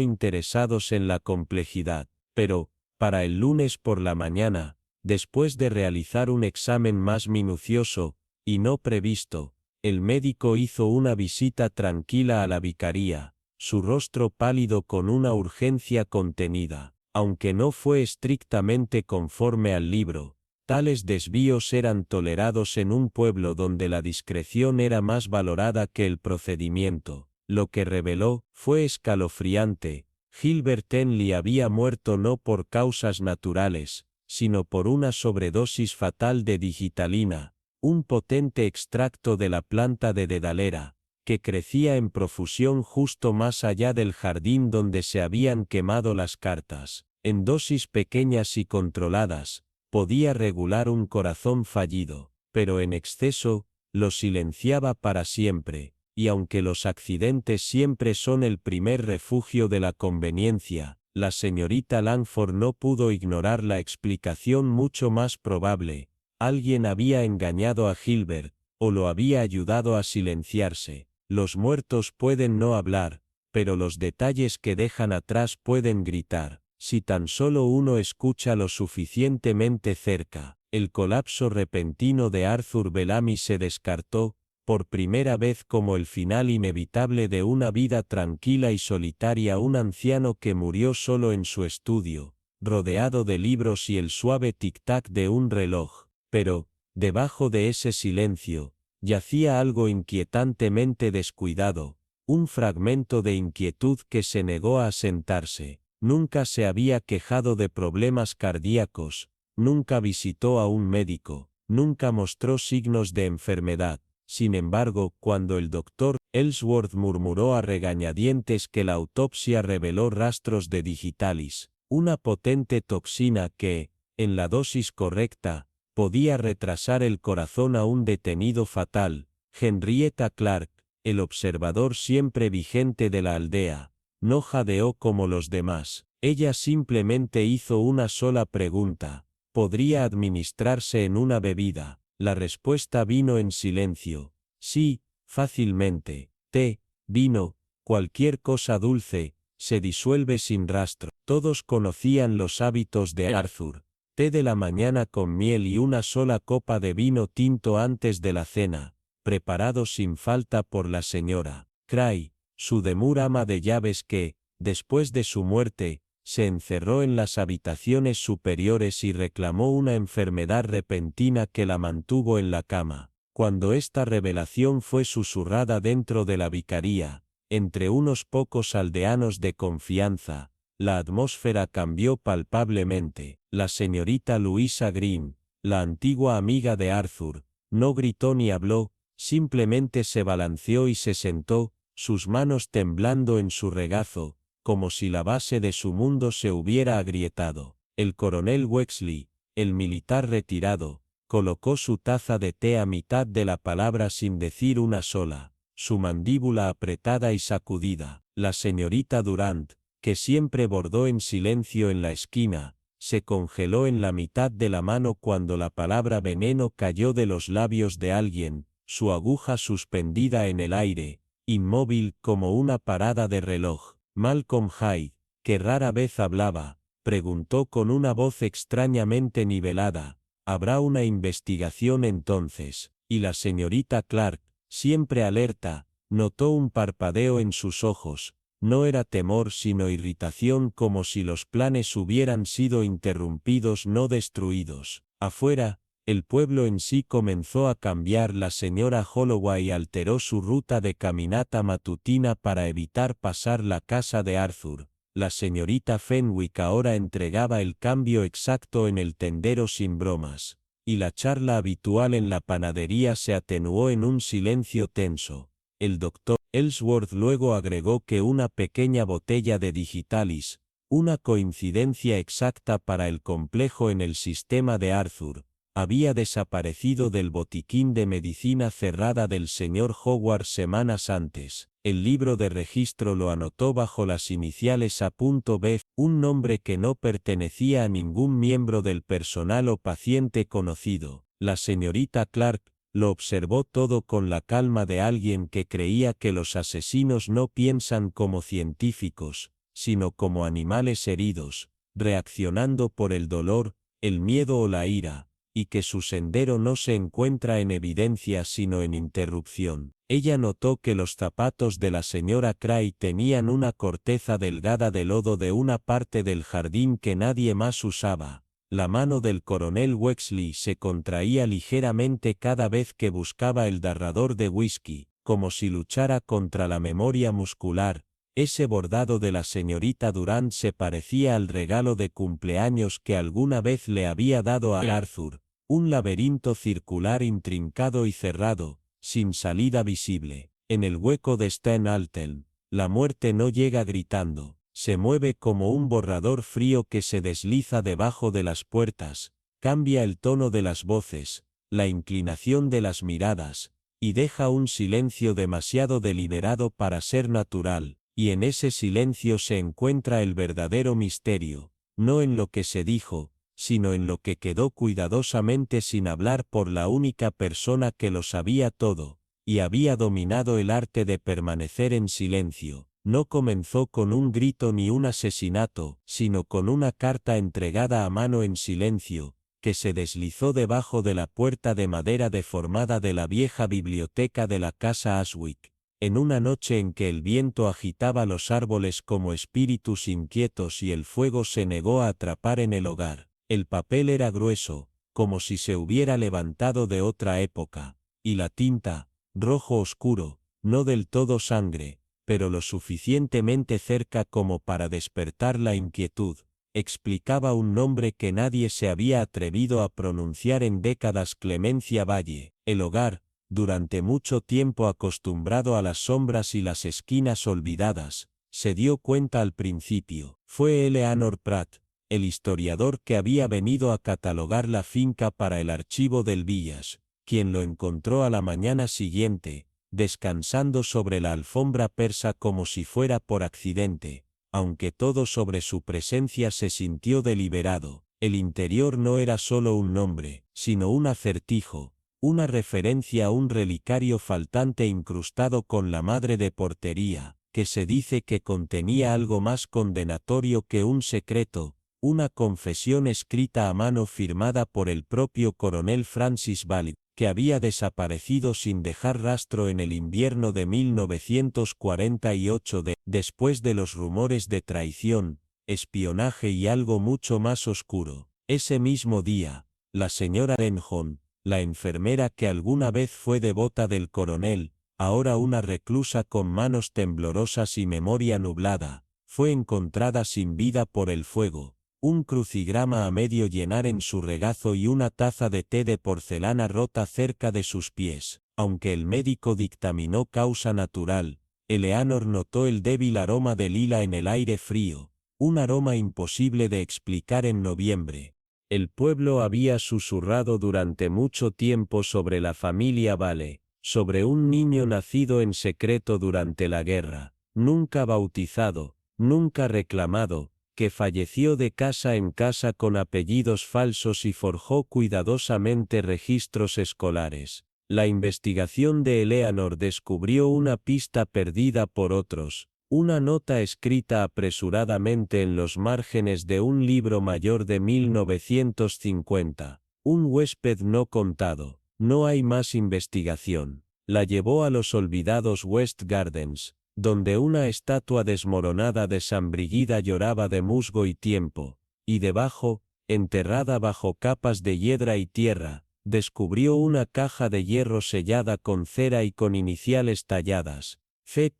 A: interesados en la complejidad, pero, para el lunes por la mañana, después de realizar un examen más minucioso, y no previsto, el médico hizo una visita tranquila a la vicaría, su rostro pálido con una urgencia contenida. Aunque no fue estrictamente conforme al libro, tales desvíos eran tolerados en un pueblo donde la discreción era más valorada que el procedimiento. Lo que reveló fue escalofriante. Gilbert Henley había muerto no por causas naturales, sino por una sobredosis fatal de digitalina, un potente extracto de la planta de dedalera, que crecía en profusión justo más allá del jardín donde se habían quemado las cartas. En dosis pequeñas y controladas, podía regular un corazón fallido, pero en exceso, lo silenciaba para siempre, y aunque los accidentes siempre son el primer refugio de la conveniencia, la señorita Langford no pudo ignorar la explicación mucho más probable. Alguien había engañado a Gilbert, o lo había ayudado a silenciarse. Los muertos pueden no hablar, pero los detalles que dejan atrás pueden gritar. Si tan solo uno escucha lo suficientemente cerca. El colapso repentino de Arthur Bellamy se descartó, por primera vez como el final inevitable de una vida tranquila y solitaria. Un anciano que murió solo en su estudio, rodeado de libros y el suave tic-tac de un reloj. Pero, debajo de ese silencio, yacía algo inquietantemente descuidado, un fragmento de inquietud que se negó a asentarse. Nunca se había quejado de problemas cardíacos, nunca visitó a un médico, nunca mostró signos de enfermedad. Sin embargo, cuando el doctor Ellsworth murmuró a regañadientes que la autopsia reveló rastros de digitalis, una potente toxina que, en la dosis correcta, podía retrasar el corazón a un detenido fatal, Henrietta Clark, el observador siempre vigente de la aldea, no jadeó como los demás. Ella simplemente hizo una sola pregunta: ¿podría administrarse en una bebida? La respuesta vino en silencio. Sí, fácilmente. Té, vino, cualquier cosa dulce, se disuelve sin rastro. Todos conocían los hábitos de Arthur. Té de la mañana con miel y una sola copa de vino tinto antes de la cena, preparado sin falta por la señora Cray, su demur ama de llaves que, después de su muerte, se encerró en las habitaciones superiores y reclamó una enfermedad repentina que la mantuvo en la cama. Cuando esta revelación fue susurrada dentro de la vicaría, entre unos pocos aldeanos de confianza, la atmósfera cambió palpablemente. La señorita Louisa Green, la antigua amiga de Arthur, no gritó ni habló, simplemente se balanceó y se sentó, sus manos temblando en su regazo, como si la base de su mundo se hubiera agrietado. El coronel Wexley, el militar retirado, colocó su taza de té a mitad de la palabra sin decir una sola, su mandíbula apretada y sacudida. La señorita Durant, que siempre bordó en silencio en la esquina, se congeló en la mitad de la mano cuando la palabra veneno cayó de los labios de alguien, su aguja suspendida en el aire, inmóvil como una parada de reloj. Malcolm Hyde, que rara vez hablaba, preguntó con una voz extrañamente nivelada: ¿habrá una investigación entonces? Y la señorita Clark, siempre alerta, notó un parpadeo en sus ojos. No era temor sino irritación, como si los planes hubieran sido interrumpidos, no destruidos. Afuera, el pueblo en sí comenzó a cambiar. La señora Holloway alteró su ruta de caminata matutina para evitar pasar la casa de Arthur. La señorita Fenwick ahora entregaba el cambio exacto en el tendero sin bromas, y la charla habitual en la panadería se atenuó en un silencio tenso. El doctor Ellsworth luego agregó que una pequeña botella de digitalis, una coincidencia exacta para el complejo en el sistema de Arthur, había desaparecido del botiquín de medicina cerrada del señor Howard semanas antes. El libro de registro lo anotó bajo las iniciales A.B, un nombre que no pertenecía a ningún miembro del personal o paciente conocido. La señorita Clark lo observó todo con la calma de alguien que creía que los asesinos no piensan como científicos, sino como animales heridos, reaccionando por el dolor, el miedo o la ira. y que su sendero no se encuentra en evidencia sino en interrupción. Ella notó que los zapatos de la señora Cray tenían una corteza delgada de lodo de una parte del jardín que nadie más usaba. La mano del coronel Wexley se contraía ligeramente cada vez que buscaba el darrador de whisky, como si luchara contra la memoria muscular. Ese bordado de la señorita Durant se parecía al regalo de cumpleaños que alguna vez le había dado a Arthur, un laberinto circular intrincado y cerrado, sin salida visible. En el hueco de Sten Alten, la muerte no llega gritando, se mueve como un borrador frío que se desliza debajo de las puertas, cambia el tono de las voces, la inclinación de las miradas, y deja un silencio demasiado deliberado para ser natural. Y en ese silencio se encuentra el verdadero misterio, no en lo que se dijo, sino en lo que quedó cuidadosamente sin hablar por la única persona que lo sabía todo, y había dominado el arte de permanecer en silencio. No comenzó con un grito ni un asesinato, sino con una carta entregada a mano en silencio, que se deslizó debajo de la puerta de madera deformada de la vieja biblioteca de la casa Ashwick. En una noche en que el viento agitaba los árboles como espíritus inquietos y el fuego se negó a atrapar en el hogar, el papel era grueso, como si se hubiera levantado de otra época, y la tinta, rojo oscuro, no del todo sangre, pero lo suficientemente cerca como para despertar la inquietud, explicaba un nombre que nadie se había atrevido a pronunciar en décadas: Clemencia Valle. El hogar, durante mucho tiempo acostumbrado a las sombras y las esquinas olvidadas, se dio cuenta al principio. Fue Eleanor Pratt, el historiador que había venido a catalogar la finca para el archivo del Village, quien lo encontró a la mañana siguiente, descansando sobre la alfombra persa como si fuera por accidente, aunque todo sobre su presencia se sintió deliberado. El interior no era solo un nombre, sino un acertijo, una referencia a un relicario faltante incrustado con la madre de portería, que se dice que contenía algo más condenatorio que un secreto, una confesión escrita a mano firmada por el propio coronel Francis Ballard, que había desaparecido sin dejar rastro en el invierno de 1948 después de los rumores de traición, espionaje y algo mucho más oscuro. Ese mismo día, la señora Denham, la enfermera que alguna vez fue devota del coronel, ahora una reclusa con manos temblorosas y memoria nublada, fue encontrada sin vida por el fuego, un crucigrama a medio llenar en su regazo y una taza de té de porcelana rota cerca de sus pies. Aunque el médico dictaminó causa natural, Eleanor notó el débil aroma de lila en el aire frío, un aroma imposible de explicar en noviembre. El pueblo había susurrado durante mucho tiempo sobre la familia Vale, sobre un niño nacido en secreto durante la guerra, nunca bautizado, nunca reclamado, que falleció de casa en casa con apellidos falsos y forjó cuidadosamente registros escolares. La investigación de Eleanor descubrió una pista perdida por otros, una nota escrita apresuradamente en los márgenes de un libro mayor de 1950, un huésped no contado. No hay más investigación. La llevó a los olvidados West Gardens, donde una estatua desmoronada de San Brígida lloraba de musgo y tiempo, y debajo, enterrada bajo capas de hiedra y tierra, descubrió una caja de hierro sellada con cera y con iniciales talladas. C.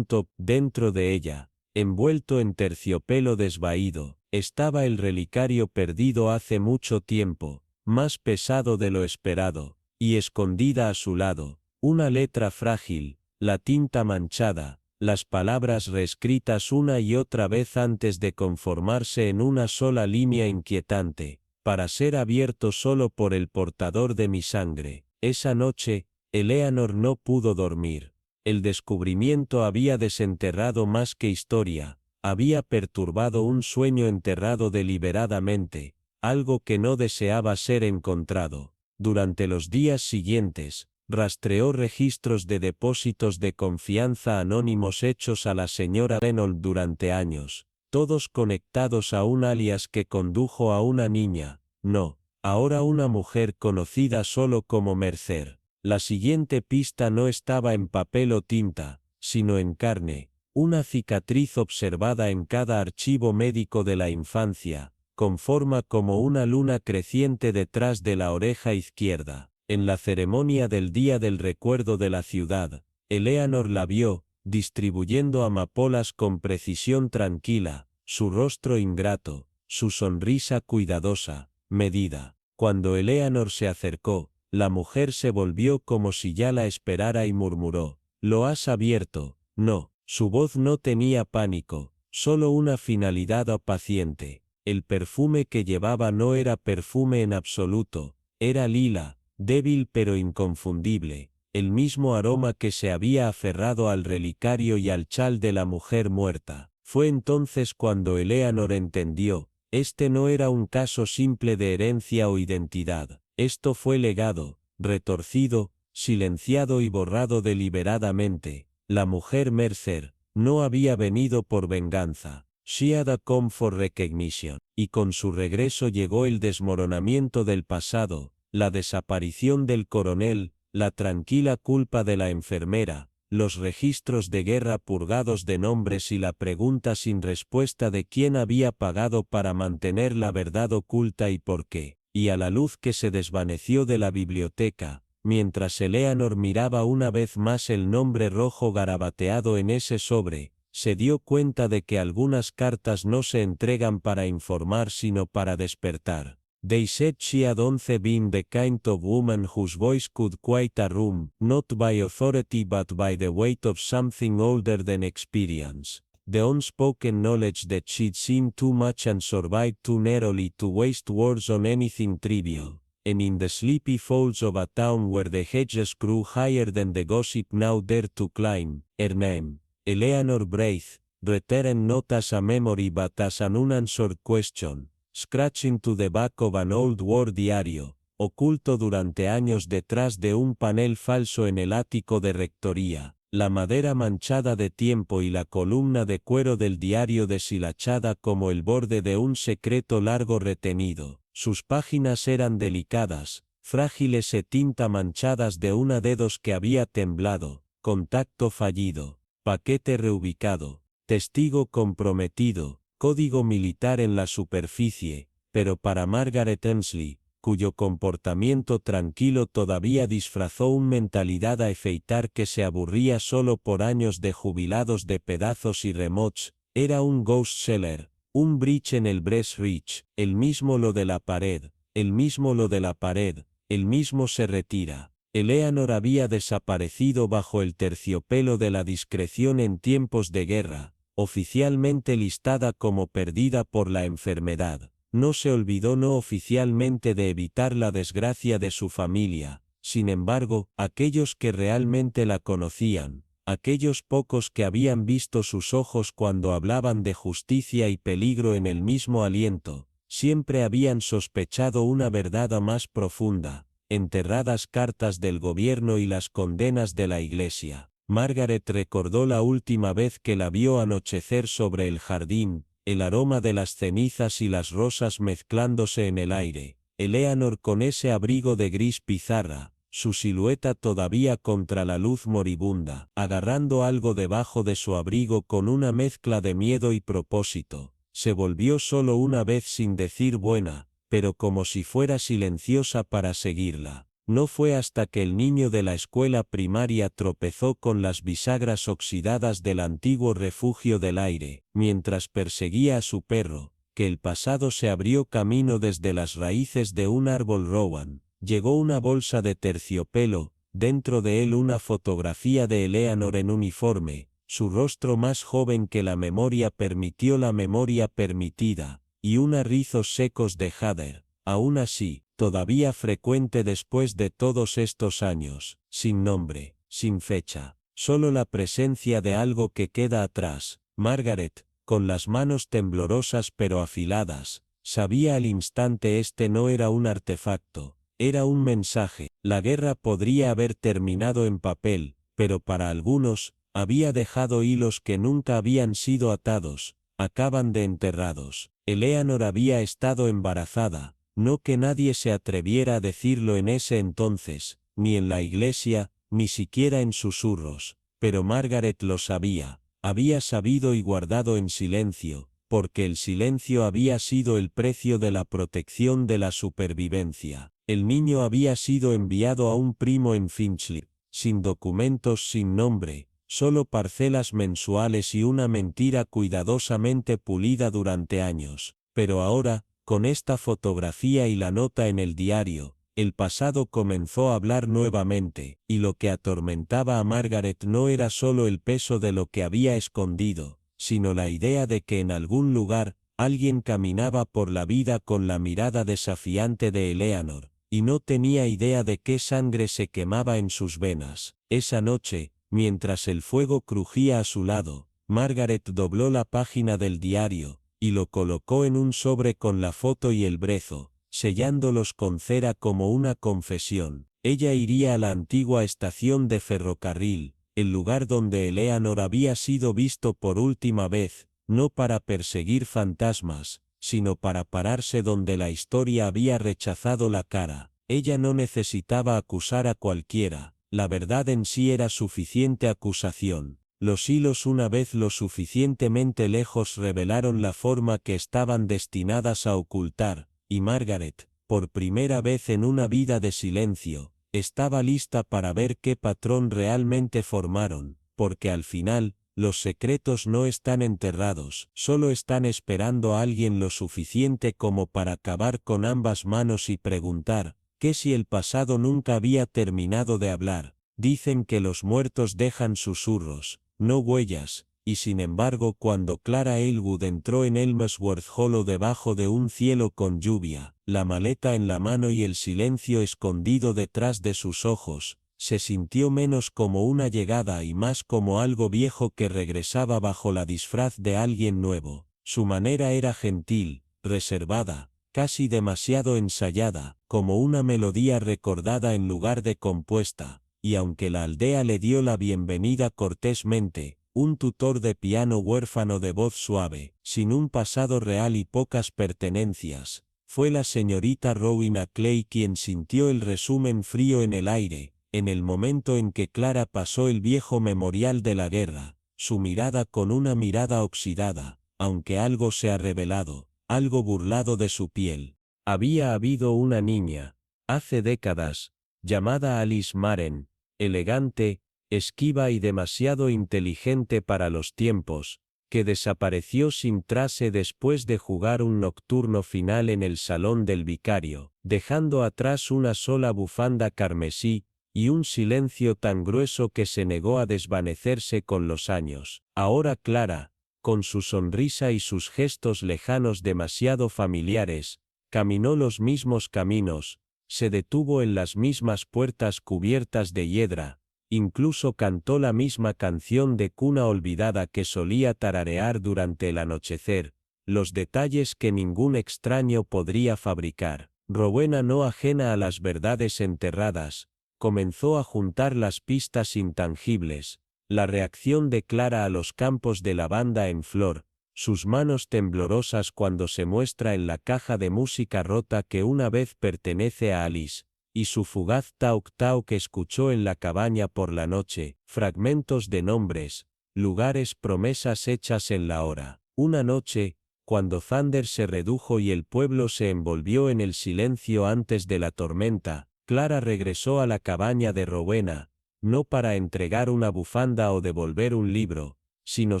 A: Dentro de ella, envuelto en terciopelo desvaído, estaba el relicario perdido hace mucho tiempo, más pesado de lo esperado, y escondida a su lado, una letra frágil, la tinta manchada, las palabras reescritas una y otra vez antes de conformarse en una sola línea inquietante, para ser abierto solo por el portador de mi sangre. Esa noche, Eleanor no pudo dormir. El descubrimiento había desenterrado más que historia, había perturbado un sueño enterrado deliberadamente, algo que no deseaba ser encontrado. Durante los días siguientes, rastreó registros de depósitos de confianza anónimos hechos a la señora Reynolds durante años, todos conectados a un alias que condujo a una niña, no, ahora una mujer conocida solo como Mercer. La siguiente pista no estaba en papel o tinta, sino en carne, una cicatriz observada en cada archivo médico de la infancia, con forma como una luna creciente detrás de la oreja izquierda. En la ceremonia del Día del Recuerdo de la ciudad, Eleanor la vio, distribuyendo amapolas con precisión tranquila, su rostro ingrato, su sonrisa cuidadosa, medida. Cuando Eleanor se acercó, la mujer se volvió como si ya la esperara y murmuró: «¿Lo has abierto?» No, su voz no tenía pánico, solo una finalidad apaciente. El perfume que llevaba no era perfume en absoluto, era lila, débil pero inconfundible, el mismo aroma que se había aferrado al relicario y al chal de la mujer muerta. Fue entonces cuando Eleanor entendió, este no era un caso simple de herencia o identidad, esto fue legado, retorcido, silenciado y borrado deliberadamente. La mujer Mercer no había venido por venganza. She had come for recognition. Y con su regreso llegó el desmoronamiento del pasado, la desaparición del coronel, la tranquila culpa de la enfermera, los registros de guerra purgados de nombres y la pregunta sin respuesta de quién había pagado para mantener la verdad oculta y por qué. Y a la luz que se desvaneció de la biblioteca, mientras Eleanor miraba una vez más el nombre rojo garabateado en ese sobre, se dio cuenta de que algunas cartas no se entregan para informar sino para despertar. They said she had once been the kind of woman whose voice could quiet a room, not by authority but by the weight of something older than experience. The unspoken knowledge that she'd seen too much and survived too narrowly to waste words on anything trivial. And in the sleepy folds of a town where the hedges grew higher than the gossip now dared to climb, her name, Eleanor Braith, returned not as a memory but as an unanswered question, scratched into the back of an old war diario, oculto durante años detrás de un panel falso en el ático de rectoría, la madera manchada de tiempo y la columna de cuero del diario deshilachada como el borde de un secreto largo retenido. Sus páginas eran delicadas, frágiles e tinta manchadas de una dedos que había temblado, contacto fallido, paquete reubicado, testigo comprometido, código militar en la superficie, pero para Margaret Ensley, cuyo comportamiento tranquilo todavía disfrazó una mentalidad a afeitar que se aburría solo por años de jubilados de pedazos y remots, era un ghost seller. Un breach en el Breast Reach, el mismo lo de la pared, el mismo lo de la pared, el mismo se retira. Eleanor había desaparecido bajo el terciopelo de la discreción en tiempos de guerra, oficialmente listada como perdida por la enfermedad. No se olvidó no oficialmente de evitar la desgracia de su familia. Sin embargo, aquellos que realmente la conocían, aquellos pocos que habían visto sus ojos cuando hablaban de justicia y peligro en el mismo aliento, siempre habían sospechado una verdad más profunda, enterradas cartas del gobierno y las condenas de la Iglesia. Margaret recordó la última vez que la vio anochecer sobre el jardín, el aroma de las cenizas y las rosas mezclándose en el aire, Eleanor con ese abrigo de gris pizarra, su silueta todavía contra la luz moribunda, agarrando algo debajo de su abrigo con una mezcla de miedo y propósito. Se volvió solo una vez sin decir buena, pero como si fuera silenciosa para seguirla. No fue hasta que el niño de la escuela primaria tropezó con las bisagras oxidadas del antiguo refugio del aire, mientras perseguía a su perro, que el pasado se abrió camino desde las raíces de un árbol rowan. Llegó una bolsa de terciopelo, dentro de él una fotografía de Eleanor en uniforme, su rostro más joven que la memoria permitió, la memoria permitida, y unos rizos secos de Heather, aún así, todavía frecuente después de todos estos años, sin nombre, sin fecha, solo la presencia de algo que queda atrás. Margaret, con las manos temblorosas pero afiladas, sabía al instante este no era un artefacto. Era un mensaje. La guerra podría haber terminado en papel, pero para algunos, había dejado hilos que nunca habían sido atados, acaban de enterrados. Eleanor había estado embarazada, No que nadie se atreviera a decirlo en ese entonces, ni en la iglesia, ni siquiera en susurros, pero Margaret lo sabía, había sabido y guardado en silencio, porque el silencio había sido el precio de la protección de la supervivencia. El niño había sido enviado a un primo en Finchley, sin documentos, sin nombre, solo parcelas mensuales y una mentira cuidadosamente pulida durante años. Pero ahora, con esta fotografía y la nota en el diario, el pasado comenzó a hablar nuevamente, y lo que atormentaba a Margaret no era solo el peso de lo que había escondido, sino la idea de que en algún lugar, alguien caminaba por la vida con la mirada desafiante de Eleanor, y no tenía idea de qué sangre se quemaba en sus venas. Esa noche, mientras el fuego crujía a su lado, Margaret dobló la página del diario, y lo colocó en un sobre con la foto y el brezo, sellándolos con cera como una confesión. Ella iría a la antigua estación de ferrocarril, el lugar donde Eleanor había sido visto por última vez, no para perseguir fantasmas, sino para pararse donde la historia había rechazado la cara. Ella no necesitaba acusar a cualquiera, la verdad en sí era suficiente acusación. Los hilos una vez lo suficientemente lejos revelaron la forma que estaban destinadas a ocultar, y Margaret, por primera vez en una vida de silencio, estaba lista para ver qué patrón realmente formaron, porque al final, los secretos no están enterrados, solo están esperando a alguien lo suficiente como para cavar con ambas manos y preguntar, ¿qué si el pasado nunca había terminado de hablar? Dicen que los muertos dejan susurros, no huellas, y sin embargo cuando Clara Elwood entró en Elmsworth Hollow debajo de un cielo con lluvia, la maleta en la mano y el silencio escondido detrás de sus ojos, se sintió menos como una llegada y más como algo viejo que regresaba bajo la disfraz de alguien nuevo. Su manera era gentil, reservada, casi demasiado ensayada, como una melodía recordada en lugar de compuesta, y aunque la aldea le dio la bienvenida cortésmente, un tutor de piano huérfano de voz suave, sin un pasado real y pocas pertenencias, fue la señorita Rowena Clay quien sintió el resumen frío en el aire, en el momento en que Clara pasó el viejo memorial de la guerra, su mirada con una mirada oxidada, aunque algo se ha revelado, algo burlado de su piel. Había habido una niña, hace décadas, llamada Alice Maren, elegante, esquiva y demasiado inteligente para los tiempos, que desapareció sin trace después de jugar un nocturno final en el salón del vicario, dejando atrás una sola bufanda carmesí, y un silencio tan grueso que se negó a desvanecerse con los años. Ahora Clara, con su sonrisa y sus gestos lejanos demasiado familiares, caminó los mismos caminos, se detuvo en las mismas puertas cubiertas de hiedra, incluso cantó la misma canción de cuna olvidada que solía tararear durante el anochecer, los detalles que ningún extraño podría fabricar. Rowena, no ajena a las verdades enterradas, comenzó a juntar las pistas intangibles, la reacción de Clara a los campos de lavanda en flor, sus manos temblorosas cuando se muestra en la caja de música rota que una vez pertenece a Alice, y su fugaz tauk-tauk que escuchó en la cabaña por la noche, fragmentos de nombres, lugares, promesas hechas en la hora. Una noche, cuando Thunder se redujo y el pueblo se envolvió en el silencio antes de la tormenta, Clara regresó a la cabaña de Rowena, no para entregar una bufanda o devolver un libro, sino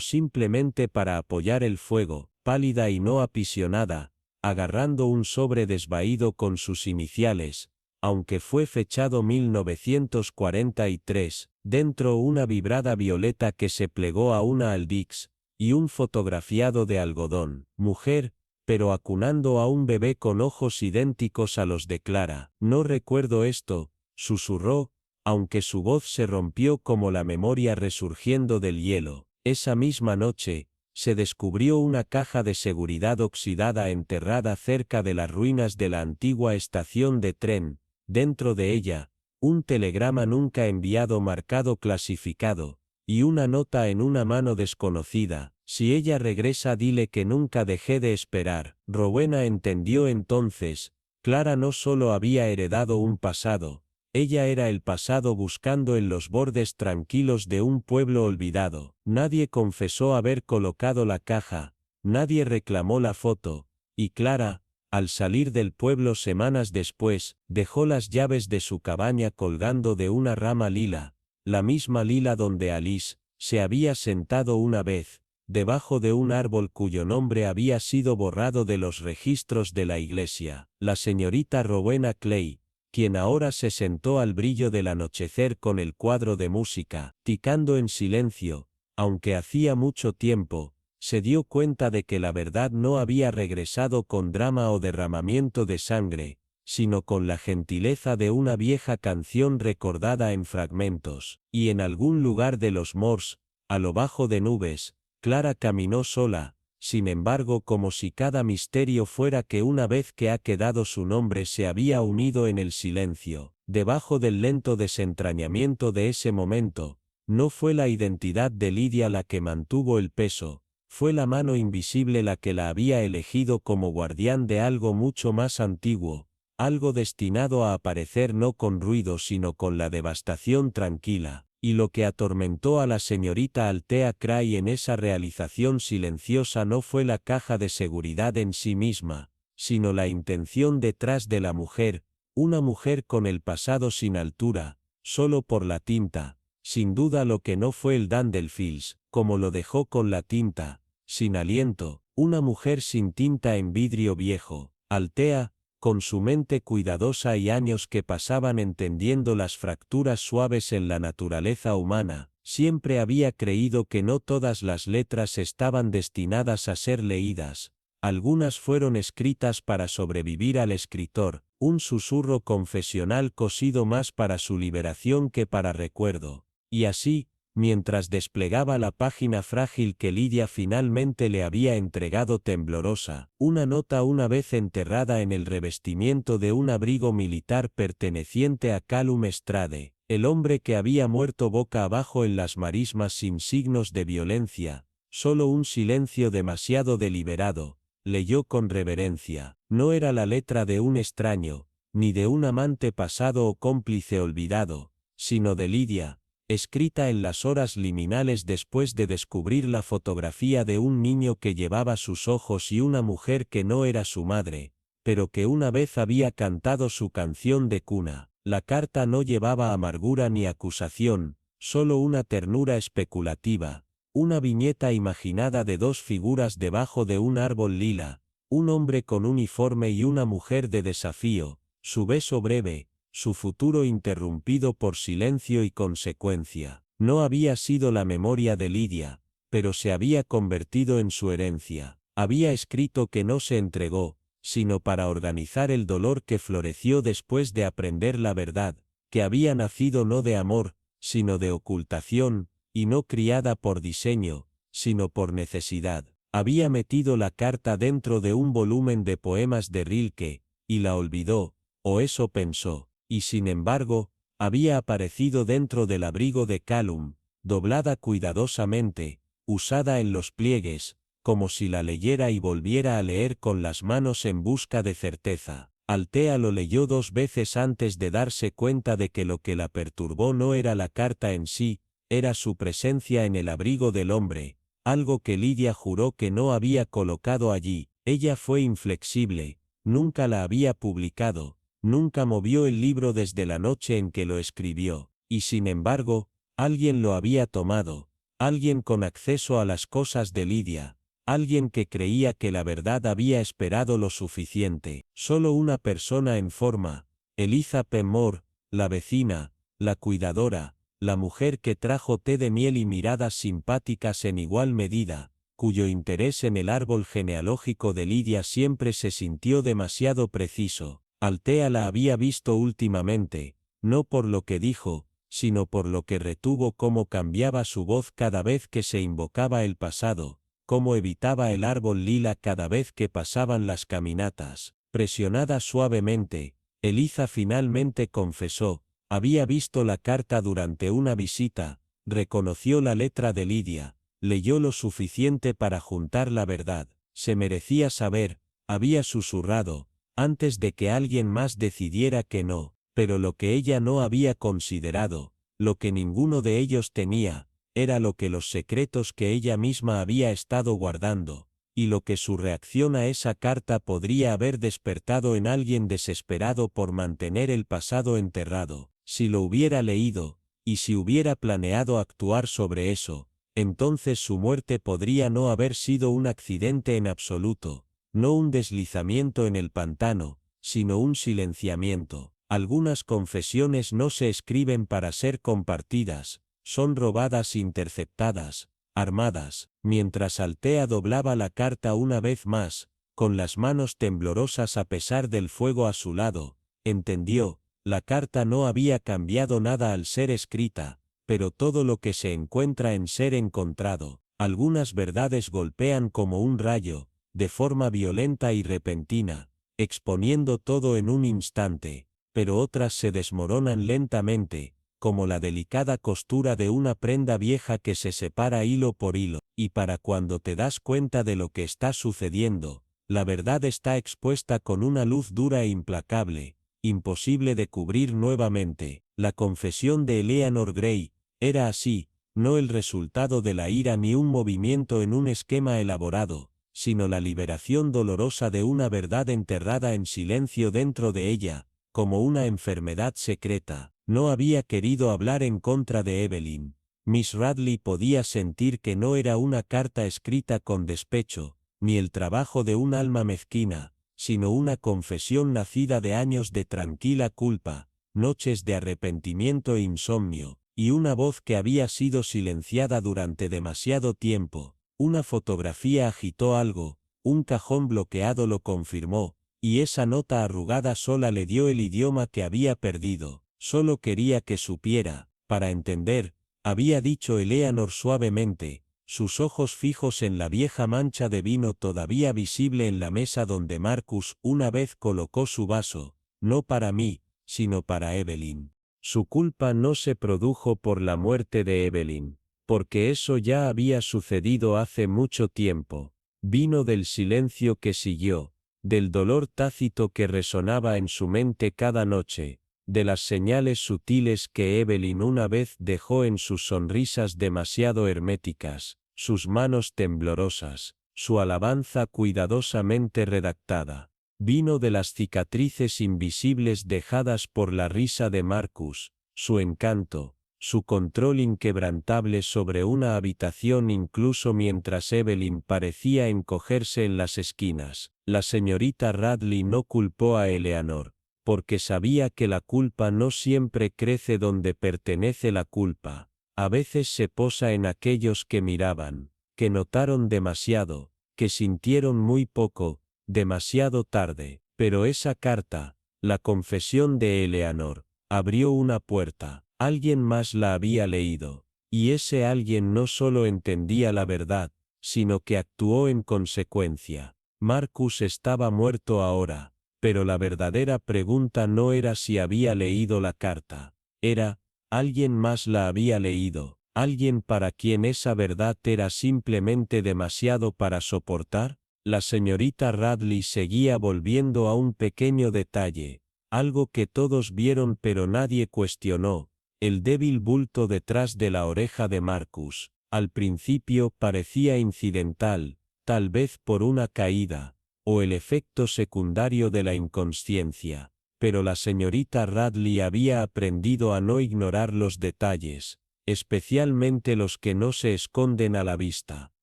A: simplemente para apoyar el fuego, pálida y no apisionada, agarrando un sobre desvaído con sus iniciales, aunque fue fechado 1943, dentro una vibrada violeta que se plegó a una Aldix, y un fotografiado de algodón, mujer, pero acunando a un bebé con ojos idénticos a los de Clara. No recuerdo esto, susurró, aunque su voz se rompió como la memoria resurgiendo del hielo. Esa misma noche, se descubrió una caja de seguridad oxidada enterrada cerca de las ruinas de la antigua estación de tren, dentro de ella, un telegrama nunca enviado marcado clasificado, y una nota en una mano desconocida. Si ella regresa, dile que nunca dejé de esperar. Rowena entendió entonces Clara no solo había heredado un pasado, ella era el pasado buscando en los bordes tranquilos de un pueblo olvidado. Nadie confesó haber colocado la caja, nadie reclamó la foto, y Clara, al salir del pueblo semanas después, dejó las llaves de su cabaña colgando de una rama lila, la misma lila donde Alice se había sentado una vez, debajo de un árbol cuyo nombre había sido borrado de los registros de la iglesia. La señorita Rowena Clay, quien ahora se sentó al brillo del anochecer con el cuadro de música, ticando en silencio, aunque hacía mucho tiempo, se dio cuenta de que la verdad no había regresado con drama o derramamiento de sangre, sino con la gentileza de una vieja canción recordada en fragmentos, y en algún lugar de los Moors, a lo bajo de nubes, Clara caminó sola, sin embargo como si cada misterio fuera que una vez que ha quedado su nombre se había unido en el silencio, debajo del lento desentrañamiento de ese momento. No fue la identidad de Lidia la que mantuvo el peso, fue la mano invisible la que la había elegido como guardián de algo mucho más antiguo, algo destinado a aparecer no con ruido sino con la devastación tranquila, y lo que atormentó a la señorita Althea Cray en esa realización silenciosa no fue la caja de seguridad en sí misma, sino la intención detrás de la mujer, una mujer con el pasado sin altura, solo por la tinta, sin duda lo que no fue el Dandelfields, como lo dejó con la tinta, sin aliento, una mujer sin tinta en vidrio viejo. Althea, con su mente cuidadosa y años que pasaban entendiendo las fracturas suaves en la naturaleza humana, siempre había creído que no todas las letras estaban destinadas a ser leídas. Algunas fueron escritas para sobrevivir al escritor, un susurro confesional cosido más para su liberación que para recuerdo. Y así, mientras desplegaba la página frágil que Lidia finalmente le había entregado temblorosa, una nota una vez enterrada en el revestimiento de un abrigo militar perteneciente a Callum Strade, el hombre que había muerto boca abajo en las marismas sin signos de violencia, solo un silencio demasiado deliberado, leyó con reverencia. No era la letra de un extraño, ni de un amante pasado o cómplice olvidado, sino de Lidia, escrita en las horas liminales después de descubrir la fotografía de un niño que llevaba sus ojos y una mujer que no era su madre, pero que una vez había cantado su canción de cuna. La carta no llevaba amargura ni acusación, solo una ternura especulativa, una viñeta imaginada de dos figuras debajo de un árbol lila, un hombre con uniforme y una mujer de desafío, su beso breve, su futuro interrumpido por silencio y consecuencia. No había sido la memoria de Lidia, pero se había convertido en su herencia. Había escrito que no se entregó, sino para organizar el dolor que floreció después de aprender la verdad, que había nacido no de amor, sino de ocultación, y no criada por diseño, sino por necesidad. Había metido la carta dentro de un volumen de poemas de Rilke, y la olvidó, o eso pensó. Y sin embargo, había aparecido dentro del abrigo de Callum, doblada cuidadosamente, usada en los pliegues, como si la leyera y volviera a leer con las manos en busca de certeza. Althea lo leyó 2 veces antes de darse cuenta de que lo que la perturbó no era la carta en sí, era su presencia en el abrigo del hombre, algo que Lidia juró que no había colocado allí. Ella fue inflexible, nunca la había publicado. Nunca movió el libro desde la noche en que lo escribió, y sin embargo, alguien lo había tomado, alguien con acceso a las cosas de Lidia, alguien que creía que la verdad había esperado lo suficiente. Solo una persona en forma, Eliza P. Moore, la vecina, la cuidadora, la mujer que trajo té de miel y miradas simpáticas en igual medida, cuyo interés en el árbol genealógico de Lidia siempre se sintió demasiado preciso. Althea la había visto últimamente, no por lo que dijo, sino por lo que retuvo, cómo cambiaba su voz cada vez que se invocaba el pasado, cómo evitaba el árbol lila cada vez que pasaban las caminatas. Presionada suavemente, Eliza finalmente confesó, había visto la carta durante una visita, reconoció la letra de Lidia, leyó lo suficiente para juntar la verdad, se merecía saber, había susurrado, antes de que alguien más decidiera que no, pero lo que ella no había considerado, lo que ninguno de ellos tenía, era lo que los secretos que ella misma había estado guardando, y lo que su reacción a esa carta podría haber despertado en alguien desesperado por mantener el pasado enterrado. Si lo hubiera leído, y si hubiera planeado actuar sobre eso, entonces su muerte podría no haber sido un accidente en absoluto, no un deslizamiento en el pantano, sino un silenciamiento. Algunas confesiones no se escriben para ser compartidas, son robadas, interceptadas, armadas. Mientras Althea doblaba la carta una vez más, con las manos temblorosas a pesar del fuego a su lado, entendió, la carta no había cambiado nada al ser escrita, pero todo lo que se encuentra en ser encontrado. Algunas verdades golpean como un rayo, de forma violenta y repentina, exponiendo todo en un instante, pero otras se desmoronan lentamente, como la delicada costura de una prenda vieja que se separa hilo por hilo, y para cuando te das cuenta de lo que está sucediendo, la verdad está expuesta con una luz dura e implacable, imposible de cubrir nuevamente. La confesión de Eleanor Gray era así, no el resultado de la ira ni un movimiento en un esquema elaborado, sino la liberación dolorosa de una verdad enterrada en silencio dentro de ella, como una enfermedad secreta. No había querido hablar en contra de Evelyn. Miss Radley podía sentir que no era una carta escrita con despecho, ni el trabajo de un alma mezquina, sino una confesión nacida de años de tranquila culpa, noches de arrepentimiento e insomnio, y una voz que había sido silenciada durante demasiado tiempo. Una fotografía agitó algo, un cajón bloqueado lo confirmó, y esa nota arrugada sola le dio el idioma que había perdido. Solo quería que supiera, para entender, había dicho Eleanor suavemente, sus ojos fijos en la vieja mancha de vino todavía visible en la mesa donde Marcus una vez colocó su vaso, no para mí, sino para Evelyn. Su culpa no se produjo por la muerte de Evelyn, porque eso ya había sucedido hace mucho tiempo. Vino del silencio que siguió, del dolor tácito que resonaba en su mente cada noche, de las señales sutiles que Evelyn una vez dejó en sus sonrisas demasiado herméticas, sus manos temblorosas, su alabanza cuidadosamente redactada. Vino de las cicatrices invisibles dejadas por la risa de Marcus, su encanto, su control inquebrantable sobre una habitación incluso mientras Evelyn parecía encogerse en las esquinas. La señorita Radley no culpó a Eleanor, porque sabía que la culpa no siempre crece donde pertenece la culpa. A veces se posa en aquellos que miraban, que notaron demasiado, que sintieron muy poco, demasiado tarde. Pero esa carta, la confesión de Eleanor, abrió una puerta. Alguien más la había leído, y ese alguien no solo entendía la verdad, sino que actuó en consecuencia. Marcus estaba muerto ahora, pero la verdadera pregunta no era si había leído la carta, era, ¿alguien más la había leído? ¿Alguien para quien esa verdad era simplemente demasiado para soportar? La señorita Radley seguía volviendo a un pequeño detalle, algo que todos vieron pero nadie cuestionó, el débil bulto detrás de la oreja de Marcus. Al principio parecía incidental, tal vez por una caída, o el efecto secundario de la inconsciencia, pero la señorita Radley había aprendido a no ignorar los detalles, especialmente los que no se esconden a la vista.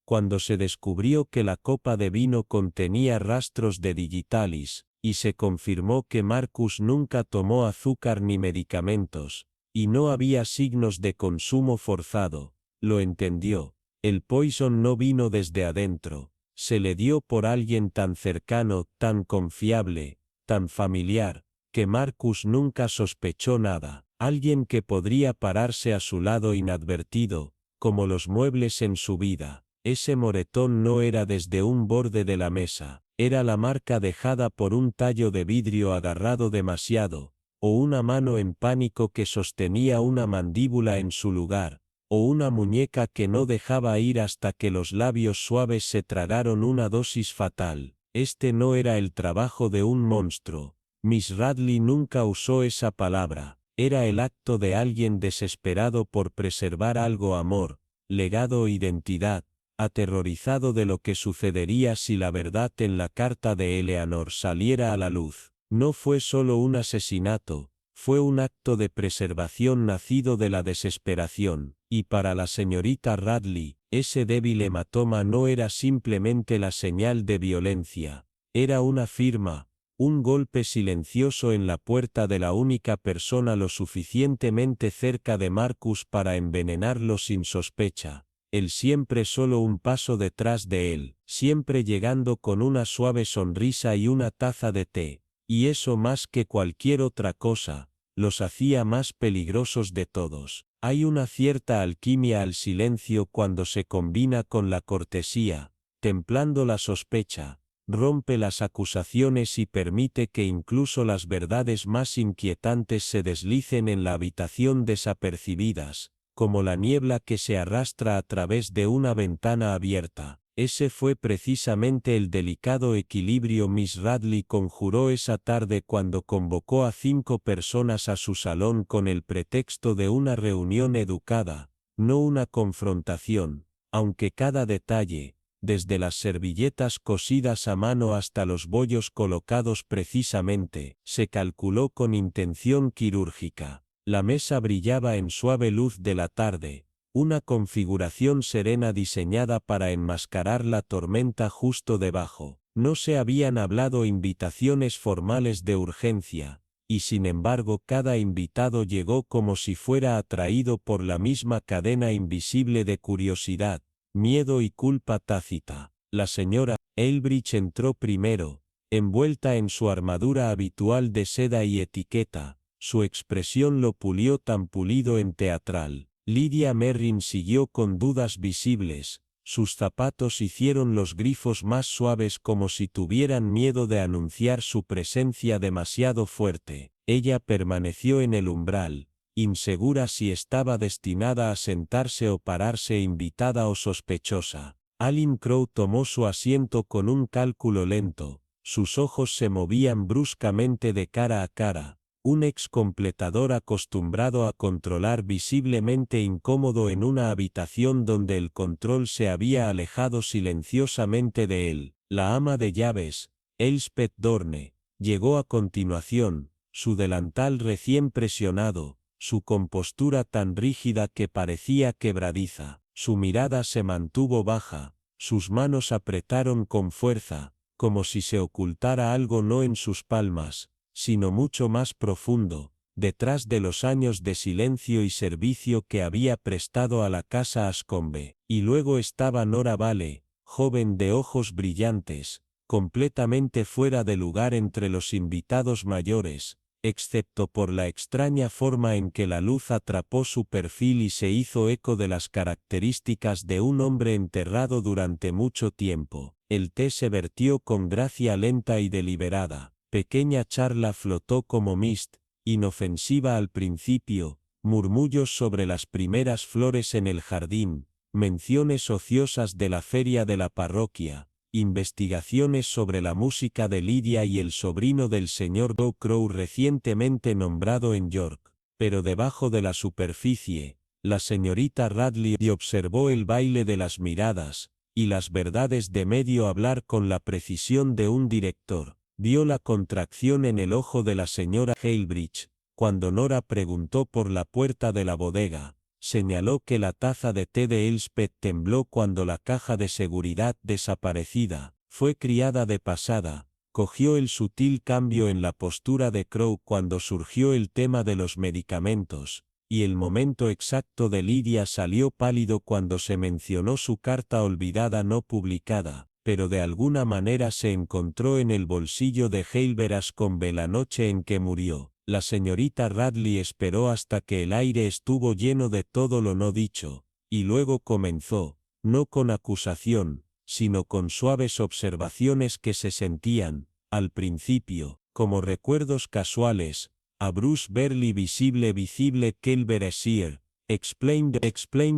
A: Cuando se descubrió que la copa de vino contenía rastros de digitalis, y se confirmó que Marcus nunca tomó azúcar ni medicamentos, y no había signos de consumo forzado, lo entendió. El poison no vino desde adentro, se le dio por alguien tan cercano, tan confiable, tan familiar, que Marcus nunca sospechó nada. Alguien que podría pararse a su lado inadvertido, como los muebles en su vida. Ese moretón no era desde un borde de la mesa, era la marca dejada por un tallo de vidrio agarrado demasiado, o una mano en pánico que sostenía una mandíbula en su lugar, o una muñeca que no dejaba ir hasta que los labios suaves se tragaron una dosis fatal. Este no era el trabajo de un monstruo. Miss Radley nunca usó esa palabra. Era el acto de alguien desesperado por preservar algo: amor, legado o identidad, aterrorizado de lo que sucedería si la verdad en la carta de Eleanor saliera a la luz. No fue solo un asesinato, fue un acto de preservación nacido de la desesperación, y para la señorita Radley, ese débil hematoma no era simplemente la señal de violencia, era una firma, un golpe silencioso en la puerta de la única persona lo suficientemente cerca de Marcus para envenenarlo sin sospecha. Él siempre solo un paso detrás de él, siempre llegando con una suave sonrisa y una taza de té, y eso más que cualquier otra cosa, los hacía más peligrosos de todos. Hay una cierta alquimia al silencio cuando se combina con la cortesía, templando la sospecha, rompe las acusaciones y permite que incluso las verdades más inquietantes se deslicen en la habitación desapercibidas, como la niebla que se arrastra a través de una ventana abierta. Ese fue precisamente el delicado equilibrio Miss Radley conjuró esa tarde cuando convocó a 5 personas a su salón con el pretexto de una reunión educada, no una confrontación, aunque cada detalle, desde las servilletas cosidas a mano hasta los bollos colocados precisamente, se calculó con intención quirúrgica. La mesa brillaba en suave luz de la tarde, una configuración serena diseñada para enmascarar la tormenta justo debajo. No se habían hablado invitaciones formales de urgencia, y sin embargo cada invitado llegó como si fuera atraído por la misma cadena invisible de curiosidad, miedo y culpa tácita. La señora Elbridge entró primero, envuelta en su armadura habitual de seda y etiqueta. Su expresión lo pulió tan pulido en teatral. Lydia Merrin siguió con dudas visibles, sus zapatos hicieron los grifos más suaves como si tuvieran miedo de anunciar su presencia demasiado fuerte. Ella permaneció en el umbral, insegura si estaba destinada a sentarse o pararse, invitada o sospechosa. Aline Crowe tomó su asiento con un cálculo lento, sus ojos se movían bruscamente de cara a cara. Un ex completador acostumbrado a controlar visiblemente incómodo en una habitación donde el control se había alejado silenciosamente de él. La ama de llaves, Elspeth Dorne, llegó a continuación, su delantal recién presionado, su compostura tan rígida que parecía quebradiza, su mirada se mantuvo baja, sus manos apretaron con fuerza, como si se ocultara algo no en sus palmas, sino mucho más profundo, detrás de los años de silencio y servicio que había prestado a la casa Ascombe. Y luego estaba Nora Vale, joven de ojos brillantes, completamente fuera de lugar entre los invitados mayores, excepto por la extraña forma en que la luz atrapó su perfil y se hizo eco de las características de un hombre enterrado durante mucho tiempo. El té se vertió con gracia lenta y deliberada. Pequeña charla flotó como mist, inofensiva al principio, murmullos sobre las primeras flores en el jardín, menciones ociosas de la feria de la parroquia, investigaciones sobre la música de Lydia y el sobrino del señor Dow Crowe recientemente nombrado en York. Pero debajo de la superficie, la señorita Radley observó el baile de las miradas, y las verdades de medio hablar con la precisión de un director. Vio la contracción en el ojo de la señora Heilbridge, cuando Nora preguntó por la puerta de la bodega. Señaló que la taza de té de Elspeth tembló cuando la caja de seguridad desaparecida fue criada de pasada. Cogió el sutil cambio en la postura de Crowe cuando surgió el tema de los medicamentos, y el momento exacto de Lydia salió pálido cuando se mencionó su carta olvidada no publicada, pero de alguna manera se encontró en el bolsillo de Heilbert Ascombe la noche en que murió. La señorita Radley esperó hasta que el aire estuvo lleno de todo lo no dicho, y luego comenzó, no con acusación, sino con suaves observaciones que se sentían, al principio, como recuerdos casuales. A Bruce barely visible Kelber is here, explain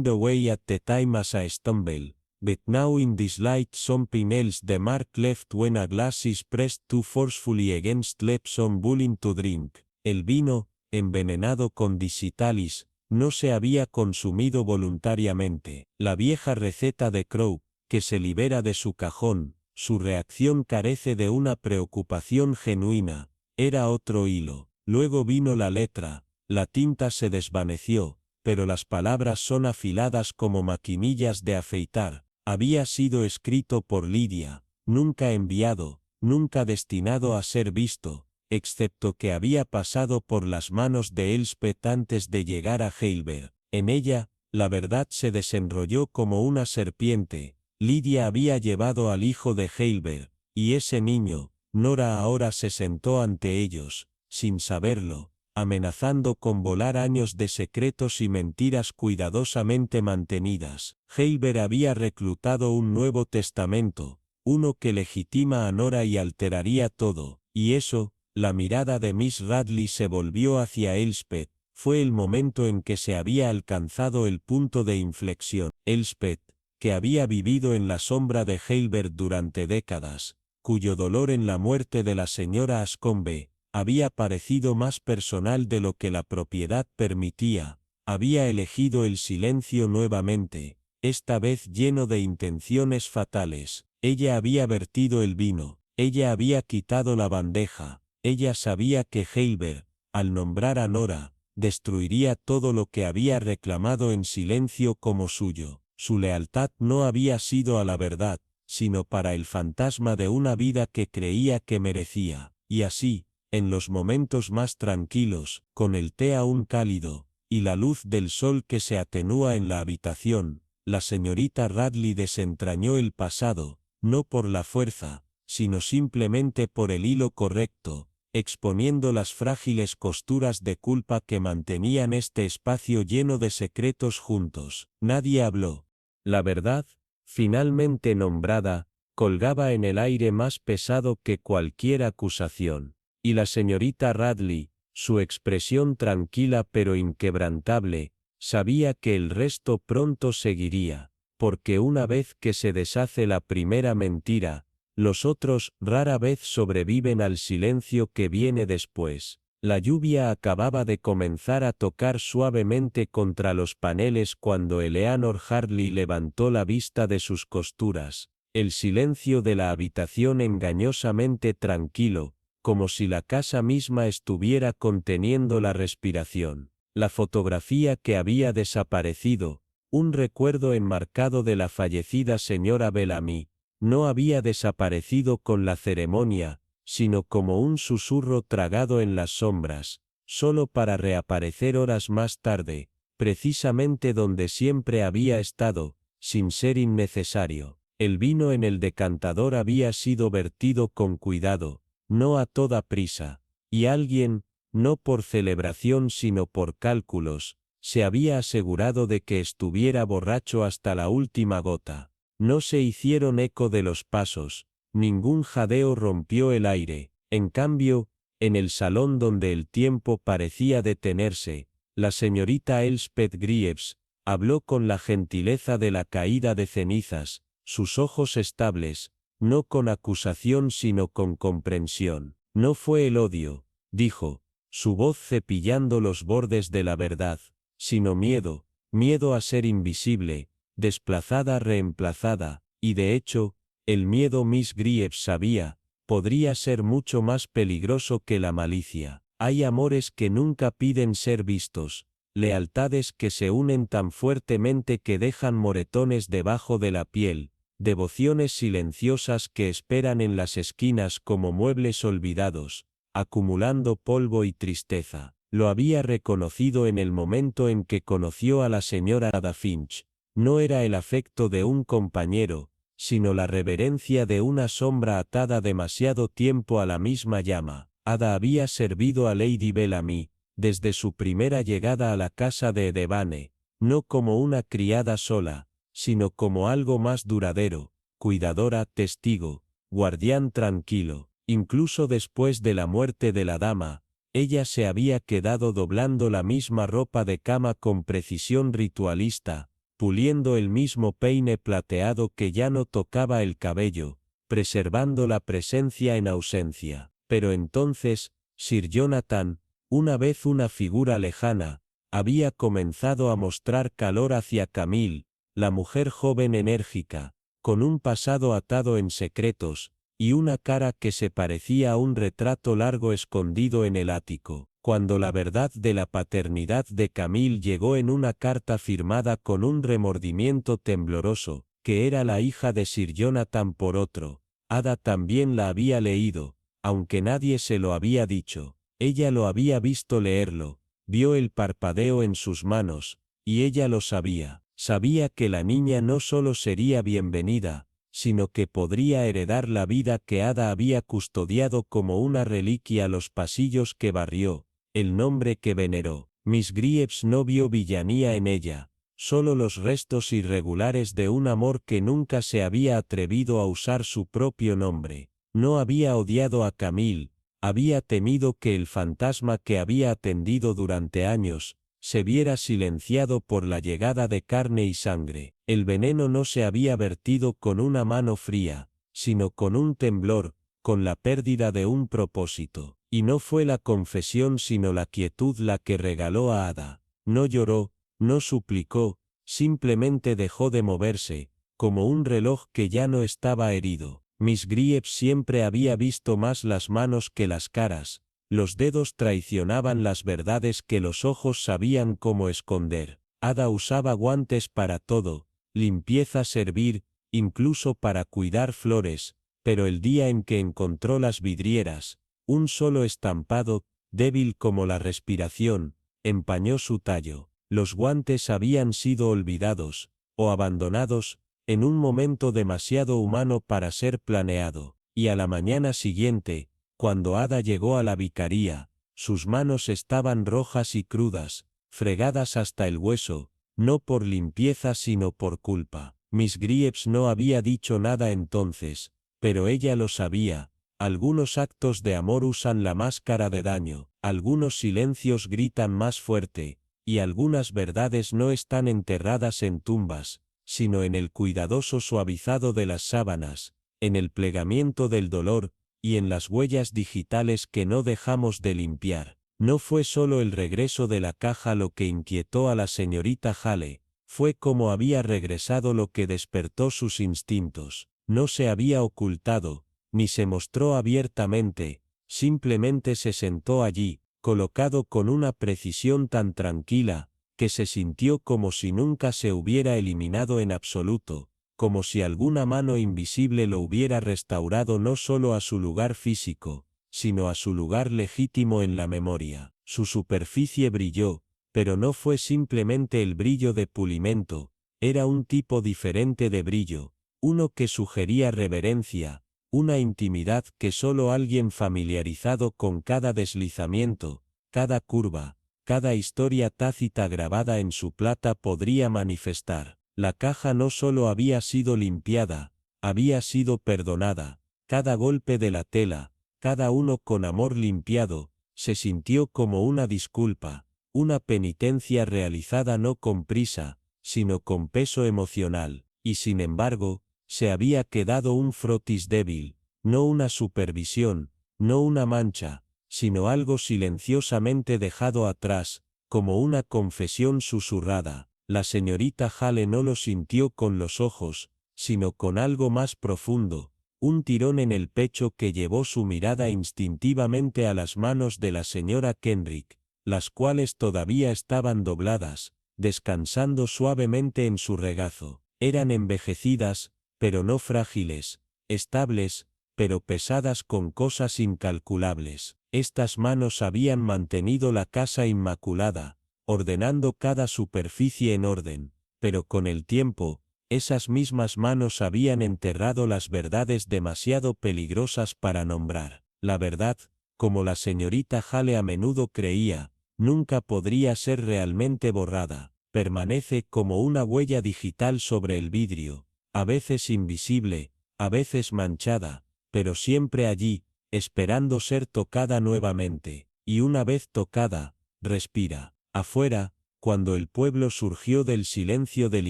A: the way at the time as I stumble. But now in this light something else the mark left when a glass is pressed too forcefully against lips unwilling to drink. El vino, envenenado con digitalis, no se había consumido voluntariamente. La vieja receta de Crow, que se libera de su cajón, su reacción carece de una preocupación genuina, era otro hilo. Luego vino la letra, la tinta se desvaneció, pero las palabras son afiladas como maquinillas de afeitar. Había sido escrito por Lidia, nunca enviado, nunca destinado a ser visto, excepto que había pasado por las manos de Elspeth antes de llegar a Heidelberg. En ella, la verdad se desenrolló como una serpiente. Lidia había llevado al hijo de Heidelberg, y ese niño, Nora, ahora se sentó ante ellos, sin saberlo, amenazando con volar años de secretos y mentiras cuidadosamente mantenidas. Heidelberg había reclutado un Nuevo Testamento, uno que legitima a Nora y alteraría todo, y eso, la mirada de Miss Radley se volvió hacia Elspeth, fue el momento en que se había alcanzado el punto de inflexión. Elspeth, que había vivido en la sombra de Heidelberg durante décadas, cuyo dolor en la muerte de la señora Ascombe había parecido más personal de lo que la propiedad permitía, había elegido el silencio nuevamente, esta vez lleno de intenciones fatales. Ella había vertido el vino, ella había quitado la bandeja, ella sabía que Heidelberg, al nombrar a Nora, destruiría todo lo que había reclamado en silencio como suyo. Su lealtad no había sido a la verdad, sino para el fantasma de una vida que creía que merecía, y así, en los momentos más tranquilos, con el té aún cálido, y la luz del sol que se atenúa en la habitación, la señorita Radley desentrañó el pasado, no por la fuerza, sino simplemente por el hilo correcto, exponiendo las frágiles costuras de culpa que mantenían este espacio lleno de secretos juntos. Nadie habló. La verdad, finalmente nombrada, colgaba en el aire más pesado que cualquier acusación. Y la señorita Radley, su expresión tranquila pero inquebrantable, sabía que el resto pronto seguiría, porque una vez que se deshace la primera mentira, los otros rara vez sobreviven al silencio que viene después. La lluvia acababa de comenzar a tocar suavemente contra los paneles cuando Eleanor Hartley levantó la vista de sus costuras. El silencio de la habitación engañosamente tranquilo, como si la casa misma estuviera conteniendo la respiración. La fotografía que había desaparecido, un recuerdo enmarcado de la fallecida señora Bellamy, no había desaparecido con la ceremonia, sino como un susurro tragado en las sombras, solo para reaparecer horas más tarde, precisamente donde siempre había estado, sin ser innecesario. El vino en el decantador había sido vertido con cuidado, no a toda prisa, y alguien, no por celebración sino por cálculos, se había asegurado de que estuviera borracho hasta la última gota. No se hicieron eco de los pasos, ningún jadeo rompió el aire. En cambio, en el salón donde el tiempo parecía detenerse, la señorita Elspeth Greaves habló con la gentileza de la caída de cenizas, sus ojos estables, no con acusación sino con comprensión. No fue el odio, dijo, su voz cepillando los bordes de la verdad, sino miedo, miedo a ser invisible, desplazada, reemplazada, y de hecho, el miedo Miss Greaves sabía, podría ser mucho más peligroso que la malicia. Hay amores que nunca piden ser vistos, lealtades que se unen tan fuertemente que dejan moretones debajo de la piel, devociones silenciosas que esperan en las esquinas como muebles olvidados, acumulando polvo y tristeza. Lo había reconocido en el momento en que conoció a la señora Ada Finch. No era el afecto de un compañero, sino la reverencia de una sombra atada demasiado tiempo a la misma llama. Ada había servido a Lady Bellamy, desde su primera llegada a la casa de Devane, no como una criada sola, sino como algo más duradero, cuidadora, testigo, guardián tranquilo. Incluso después de la muerte de la dama, ella se había quedado doblando la misma ropa de cama con precisión ritualista, puliendo el mismo peine plateado que ya no tocaba el cabello, preservando la presencia en ausencia. Pero entonces, Sir Jonathan, una vez una figura lejana, había comenzado a mostrar calor hacia Camille, la mujer joven enérgica, con un pasado atado en secretos, y una cara que se parecía a un retrato largo escondido en el ático. Cuando la verdad de la paternidad de Camille llegó en una carta firmada con un remordimiento tembloroso, que era la hija de Sir Jonathan por otro, Ada también la había leído, aunque nadie se lo había dicho. Ella lo había visto leerlo, vio el parpadeo en sus manos, y ella lo sabía. Sabía que la niña no solo sería bienvenida, sino que podría heredar la vida que Ada había custodiado como una reliquia los pasillos que barrió, el nombre que veneró. Miss Greaves no vio villanía en ella, solo los restos irregulares de un amor que nunca se había atrevido a usar su propio nombre. No había odiado a Camille, había temido que el fantasma que había atendido durante años, se viera silenciado por la llegada de carne y sangre. El veneno no se había vertido con una mano fría, sino con un temblor, con la pérdida de un propósito. Y no fue la confesión sino la quietud la que regaló a Ada. No lloró, no suplicó, simplemente dejó de moverse, como un reloj que ya no estaba herido. Miss Greaves siempre había visto más las manos que las caras. Los dedos traicionaban las verdades que los ojos sabían cómo esconder. Ada usaba guantes para todo, limpieza servir, incluso para cuidar flores, pero el día en que encontró las vidrieras, un solo estampado, débil como la respiración, empañó su tallo. Los guantes habían sido olvidados, o abandonados, en un momento demasiado humano para ser planeado, y a la mañana siguiente, cuando Ada llegó a la vicaría, sus manos estaban rojas y crudas, fregadas hasta el hueso, no por limpieza sino por culpa. Miss Greaves no había dicho nada entonces, pero ella lo sabía. Algunos actos de amor usan la máscara de daño, algunos silencios gritan más fuerte, y algunas verdades no están enterradas en tumbas, sino en el cuidadoso suavizado de las sábanas, en el plegamiento del dolor, y en las huellas digitales que no dejamos de limpiar. No fue solo el regreso de la caja lo que inquietó a la señorita Hale, fue como había regresado lo que despertó sus instintos. No se había ocultado, ni se mostró abiertamente, simplemente se sentó allí, colocado con una precisión tan tranquila, que se sintió como si nunca se hubiera eliminado en absoluto, como si alguna mano invisible lo hubiera restaurado no solo a su lugar físico, sino a su lugar legítimo en la memoria. Su superficie brilló, pero no fue simplemente el brillo de pulimento, era un tipo diferente de brillo, uno que sugería reverencia, una intimidad que solo alguien familiarizado con cada deslizamiento, cada curva, cada historia tácita grabada en su plata podría manifestar. La caja no solo había sido limpiada, había sido perdonada. Cada golpe de la tela, cada uno con amor limpiado, se sintió como una disculpa, una penitencia realizada no con prisa, sino con peso emocional, y sin embargo, se había quedado un frotis débil, no una supervisión, no una mancha, sino algo silenciosamente dejado atrás, como una confesión susurrada. La señorita Hale no lo sintió con los ojos, sino con algo más profundo, un tirón en el pecho que llevó su mirada instintivamente a las manos de la señora Kenrick, las cuales todavía estaban dobladas, descansando suavemente en su regazo. Eran envejecidas, pero no frágiles, estables, pero pesadas con cosas incalculables. Estas manos habían mantenido la casa inmaculada, ordenando cada superficie en orden, pero con el tiempo, esas mismas manos habían enterrado las verdades demasiado peligrosas para nombrar. La verdad, como la señorita Hale a menudo creía, nunca podría ser realmente borrada. Permanece como una huella digital sobre el vidrio, a veces invisible, a veces manchada, pero siempre allí, esperando ser tocada nuevamente, y una vez tocada, respira. Afuera, cuando el pueblo surgió del silencio del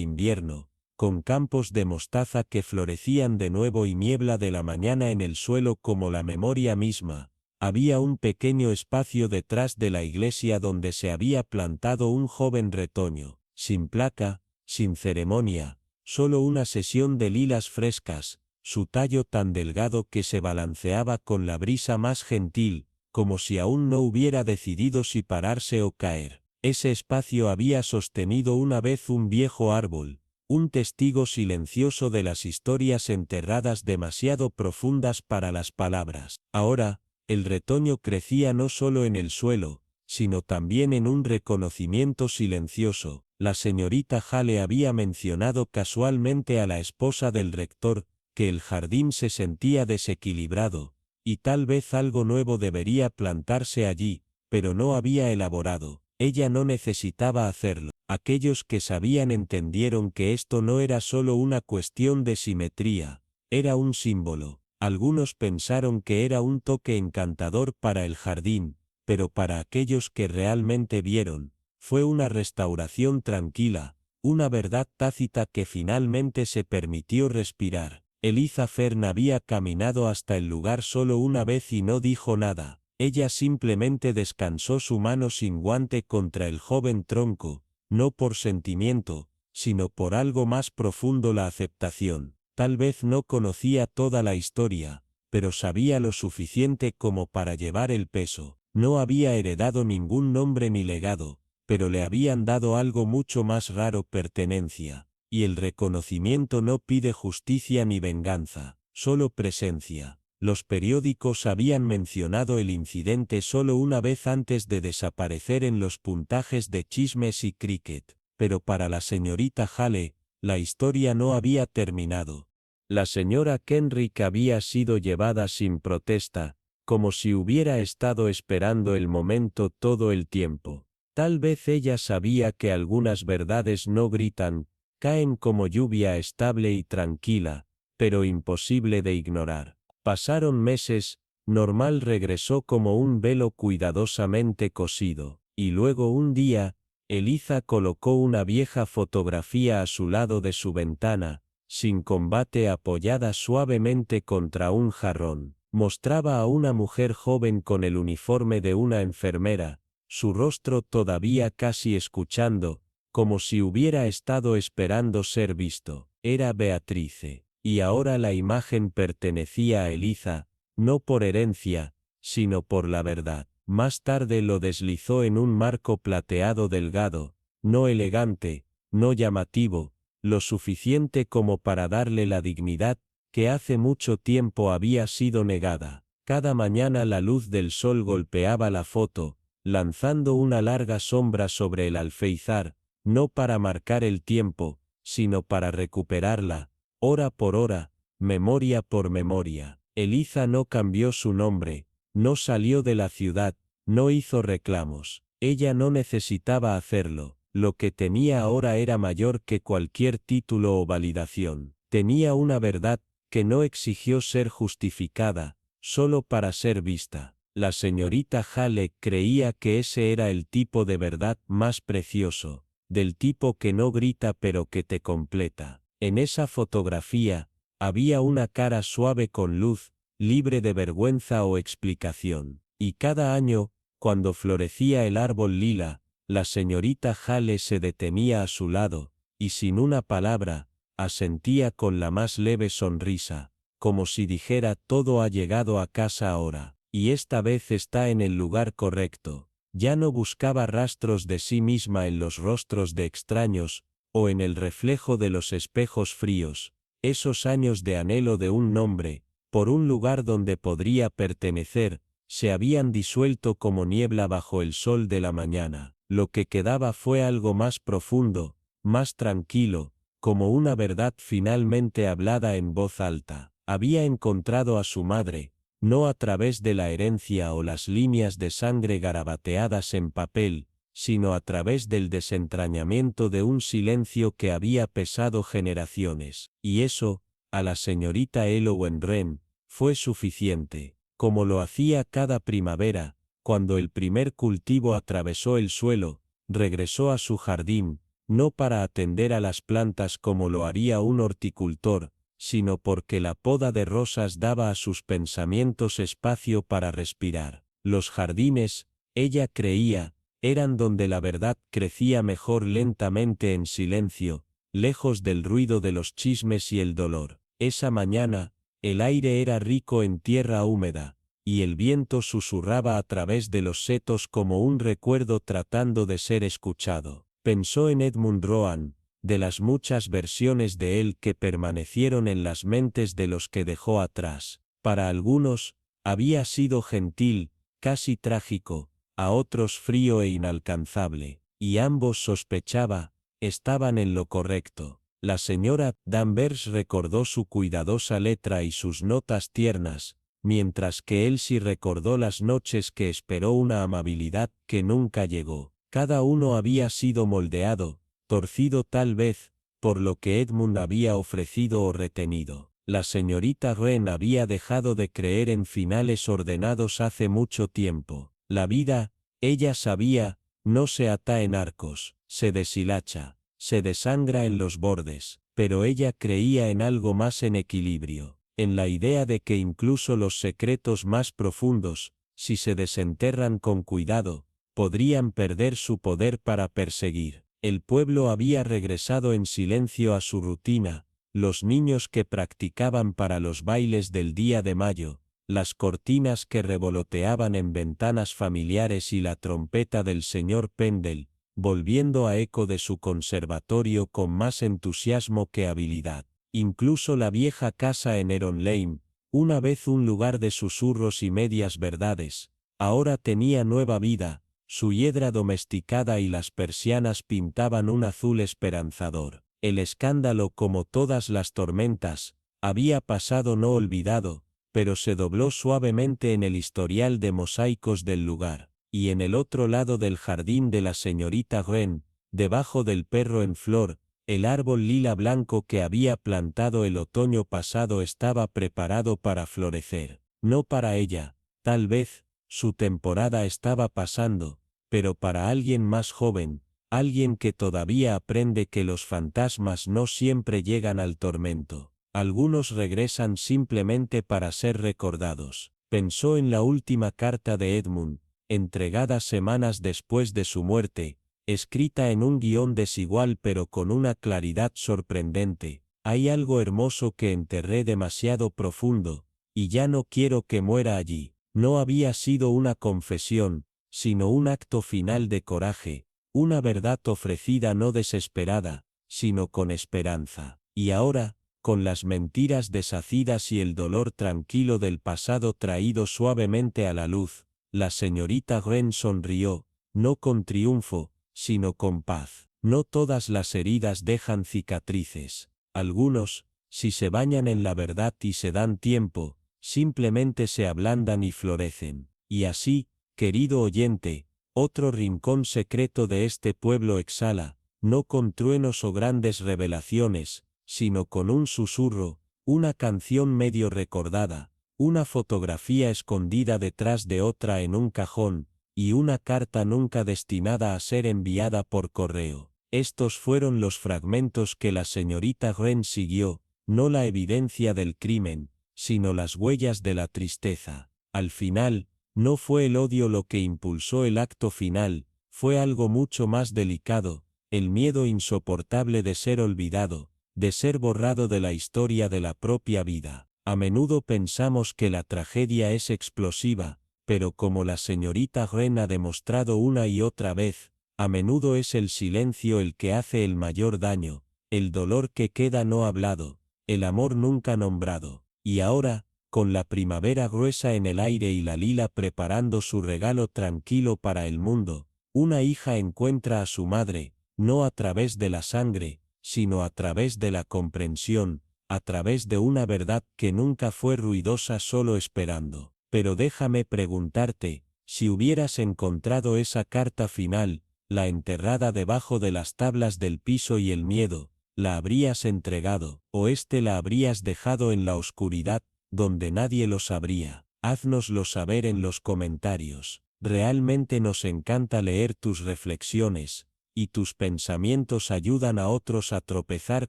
A: invierno, con campos de mostaza que florecían de nuevo y niebla de la mañana en el suelo como la memoria misma, había un pequeño espacio detrás de la iglesia donde se había plantado un joven retoño, sin placa, sin ceremonia, solo una sesión de lilas frescas, su tallo tan delgado que se balanceaba con la brisa más gentil, como si aún no hubiera decidido si pararse o caer. Ese espacio había sostenido una vez un viejo árbol, un testigo silencioso de las historias enterradas demasiado profundas para las palabras. Ahora, el retoño crecía no solo en el suelo, sino también en un reconocimiento silencioso. La señorita Hale había mencionado casualmente a la esposa del rector, que el jardín se sentía desequilibrado, y tal vez algo nuevo debería plantarse allí, pero no había elaborado. Ella no necesitaba hacerlo. Aquellos que sabían entendieron que esto no era solo una cuestión de simetría, era un símbolo. Algunos pensaron que era un toque encantador para el jardín, pero para aquellos que realmente vieron, fue una restauración tranquila, una verdad tácita que finalmente se permitió respirar. Eliza Fern había caminado hasta el lugar solo una vez y no dijo nada. Ella simplemente descansó su mano sin guante contra el joven tronco, no por sentimiento, sino por algo más profundo, la aceptación. Tal vez no conocía toda la historia, pero sabía lo suficiente como para llevar el peso. No había heredado ningún nombre ni legado, pero le habían dado algo mucho más raro: pertenencia. Y el reconocimiento no pide justicia ni venganza, solo presencia. Los periódicos habían mencionado el incidente solo una vez antes de desaparecer en los puntajes de chismes y cricket, pero para la señorita Hale, la historia no había terminado. La señora Kenrick había sido llevada sin protesta, como si hubiera estado esperando el momento todo el tiempo. Tal vez ella sabía que algunas verdades no gritan, caen como lluvia estable y tranquila, pero imposible de ignorar. Pasaron meses, Normal regresó como un velo cuidadosamente cosido, y luego un día, Eliza colocó una vieja fotografía a su lado de su ventana, sin combate, apoyada suavemente contra un jarrón. Mostraba a una mujer joven con el uniforme de una enfermera, su rostro todavía casi escuchando, como si hubiera estado esperando ser visto. Era Beatrice, y ahora la imagen pertenecía a Eliza, no por herencia, sino por la verdad. Más tarde lo deslizó en un marco plateado delgado, no elegante, no llamativo, lo suficiente como para darle la dignidad que hace mucho tiempo había sido negada. Cada mañana la luz del sol golpeaba la foto, lanzando una larga sombra sobre el alféizar, no para marcar el tiempo, sino para recuperarla, hora por hora, memoria por memoria. Eliza no cambió su nombre, no salió de la ciudad, no hizo reclamos. Ella no necesitaba hacerlo. Lo que tenía ahora era mayor que cualquier título o validación. Tenía una verdad que no exigió ser justificada, solo para ser vista. La señorita Hale creía que ese era el tipo de verdad más precioso, del tipo que no grita pero que te completa. En esa fotografía, había una cara suave con luz, libre de vergüenza o explicación. Y cada año, cuando florecía el árbol lila, la señorita Hale se detenía a su lado, y sin una palabra, asentía con la más leve sonrisa, como si dijera: todo ha llegado a casa ahora, y esta vez está en el lugar correcto. Ya no buscaba rastros de sí misma en los rostros de extraños, o en el reflejo de los espejos fríos. Esos años de anhelo de un nombre, por un lugar donde podría pertenecer, se habían disuelto como niebla bajo el sol de la mañana. Lo que quedaba fue algo más profundo, más tranquilo, como una verdad finalmente hablada en voz alta. Había encontrado a su madre, no a través de la herencia o las líneas de sangre garabateadas en papel, sino a través del desentrañamiento de un silencio que había pesado generaciones. Y eso, a la señorita Elowen-Wren, fue suficiente, como lo hacía cada primavera, cuando el primer cultivo atravesó el suelo, regresó a su jardín, no para atender a las plantas como lo haría un horticultor, sino porque la poda de rosas daba a sus pensamientos espacio para respirar. Los jardines, ella creía, eran donde la verdad crecía mejor lentamente en silencio, lejos del ruido de los chismes y el dolor. Esa mañana, el aire era rico en tierra húmeda, y el viento susurraba a través de los setos como un recuerdo tratando de ser escuchado. Pensó en Edmund Rohan, de las muchas versiones de él que permanecieron en las mentes de los que dejó atrás. Para algunos, había sido gentil, casi trágico, a otros frío e inalcanzable, y ambos sospechaba, estaban en lo correcto. La señora Danvers recordó su cuidadosa letra y sus notas tiernas, mientras que él sí recordó las noches que esperó una amabilidad que nunca llegó. Cada uno había sido moldeado, torcido tal vez, por lo que Edmund había ofrecido o retenido. La señorita Wren había dejado de creer en finales ordenados hace mucho tiempo. La vida, ella sabía, no se ata en arcos, se deshilacha, se desangra en los bordes, pero ella creía en algo más, en equilibrio, en la idea de que incluso los secretos más profundos, si se desenterran con cuidado, podrían perder su poder para perseguir. El pueblo había regresado en silencio a su rutina, los niños que practicaban para los bailes del día de mayo, las cortinas que revoloteaban en ventanas familiares y la trompeta del señor Pendle, volviendo a eco de su conservatorio con más entusiasmo que habilidad. Incluso la vieja casa en Heron Lane, una vez un lugar de susurros y medias verdades, ahora tenía nueva vida, su hiedra domesticada y las persianas pintaban un azul esperanzador. El escándalo, como todas las tormentas, había pasado no olvidado, pero se dobló suavemente en el historial de mosaicos del lugar, y en el otro lado del jardín de la señorita Wren, debajo del perro en flor, el árbol lila blanco que había plantado el otoño pasado estaba preparado para florecer. No para ella, tal vez, su temporada estaba pasando, pero para alguien más joven, alguien que todavía aprende que los fantasmas no siempre llegan al tormento. Algunos regresan simplemente para ser recordados. Pensó en la última carta de Edmund, entregada semanas después de su muerte, escrita en un guión desigual pero con una claridad sorprendente. Hay algo hermoso que enterré demasiado profundo, y ya no quiero que muera allí. No había sido una confesión, sino un acto final de coraje, una verdad ofrecida no desesperada, sino con esperanza. Y ahora, con las mentiras deshacidas y el dolor tranquilo del pasado traído suavemente a la luz, la señorita Wren sonrió, no con triunfo, sino con paz. No todas las heridas dejan cicatrices. Algunos, si se bañan en la verdad y se dan tiempo, simplemente se ablandan y florecen. Y así, querido oyente, otro rincón secreto de este pueblo exhala, no con truenos o grandes revelaciones, sino con un susurro, una canción medio recordada, una fotografía escondida detrás de otra en un cajón, y una carta nunca destinada a ser enviada por correo. Estos fueron los fragmentos que la señorita Wren siguió, no la evidencia del crimen, sino las huellas de la tristeza. Al final, no fue el odio lo que impulsó el acto final, fue algo mucho más delicado, el miedo insoportable de ser olvidado, de ser borrado de la historia de la propia vida. A menudo pensamos que la tragedia es explosiva, pero como la señorita Wren ha demostrado una y otra vez, a menudo es el silencio el que hace el mayor daño, el dolor que queda no hablado, el amor nunca nombrado. Y ahora, con la primavera gruesa en el aire y la lila preparando su regalo tranquilo para el mundo, una hija encuentra a su madre, no a través de la sangre, sino a través de la comprensión, a través de una verdad que nunca fue ruidosa solo esperando. Pero déjame preguntarte, si hubieras encontrado esa carta final, la enterrada debajo de las tablas del piso y el miedo, ¿la habrías entregado, o la habrías dejado en la oscuridad, donde nadie lo sabría? Háznoslo saber en los comentarios. Realmente nos encanta leer tus reflexiones, y tus pensamientos ayudan a otros a tropezar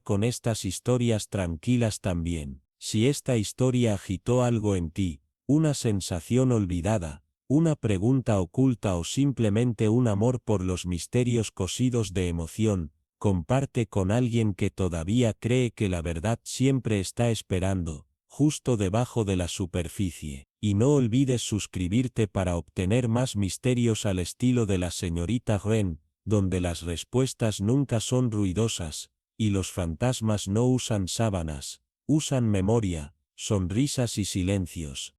A: con estas historias tranquilas también. Si esta historia agitó algo en ti, una sensación olvidada, una pregunta oculta o simplemente un amor por los misterios cosidos de emoción, comparte con alguien que todavía cree que la verdad siempre está esperando, justo debajo de la superficie. Y no olvides suscribirte para obtener más misterios al estilo de la señorita Wren, donde las respuestas nunca son ruidosas, y los fantasmas no usan sábanas, usan memoria, sonrisas y silencios.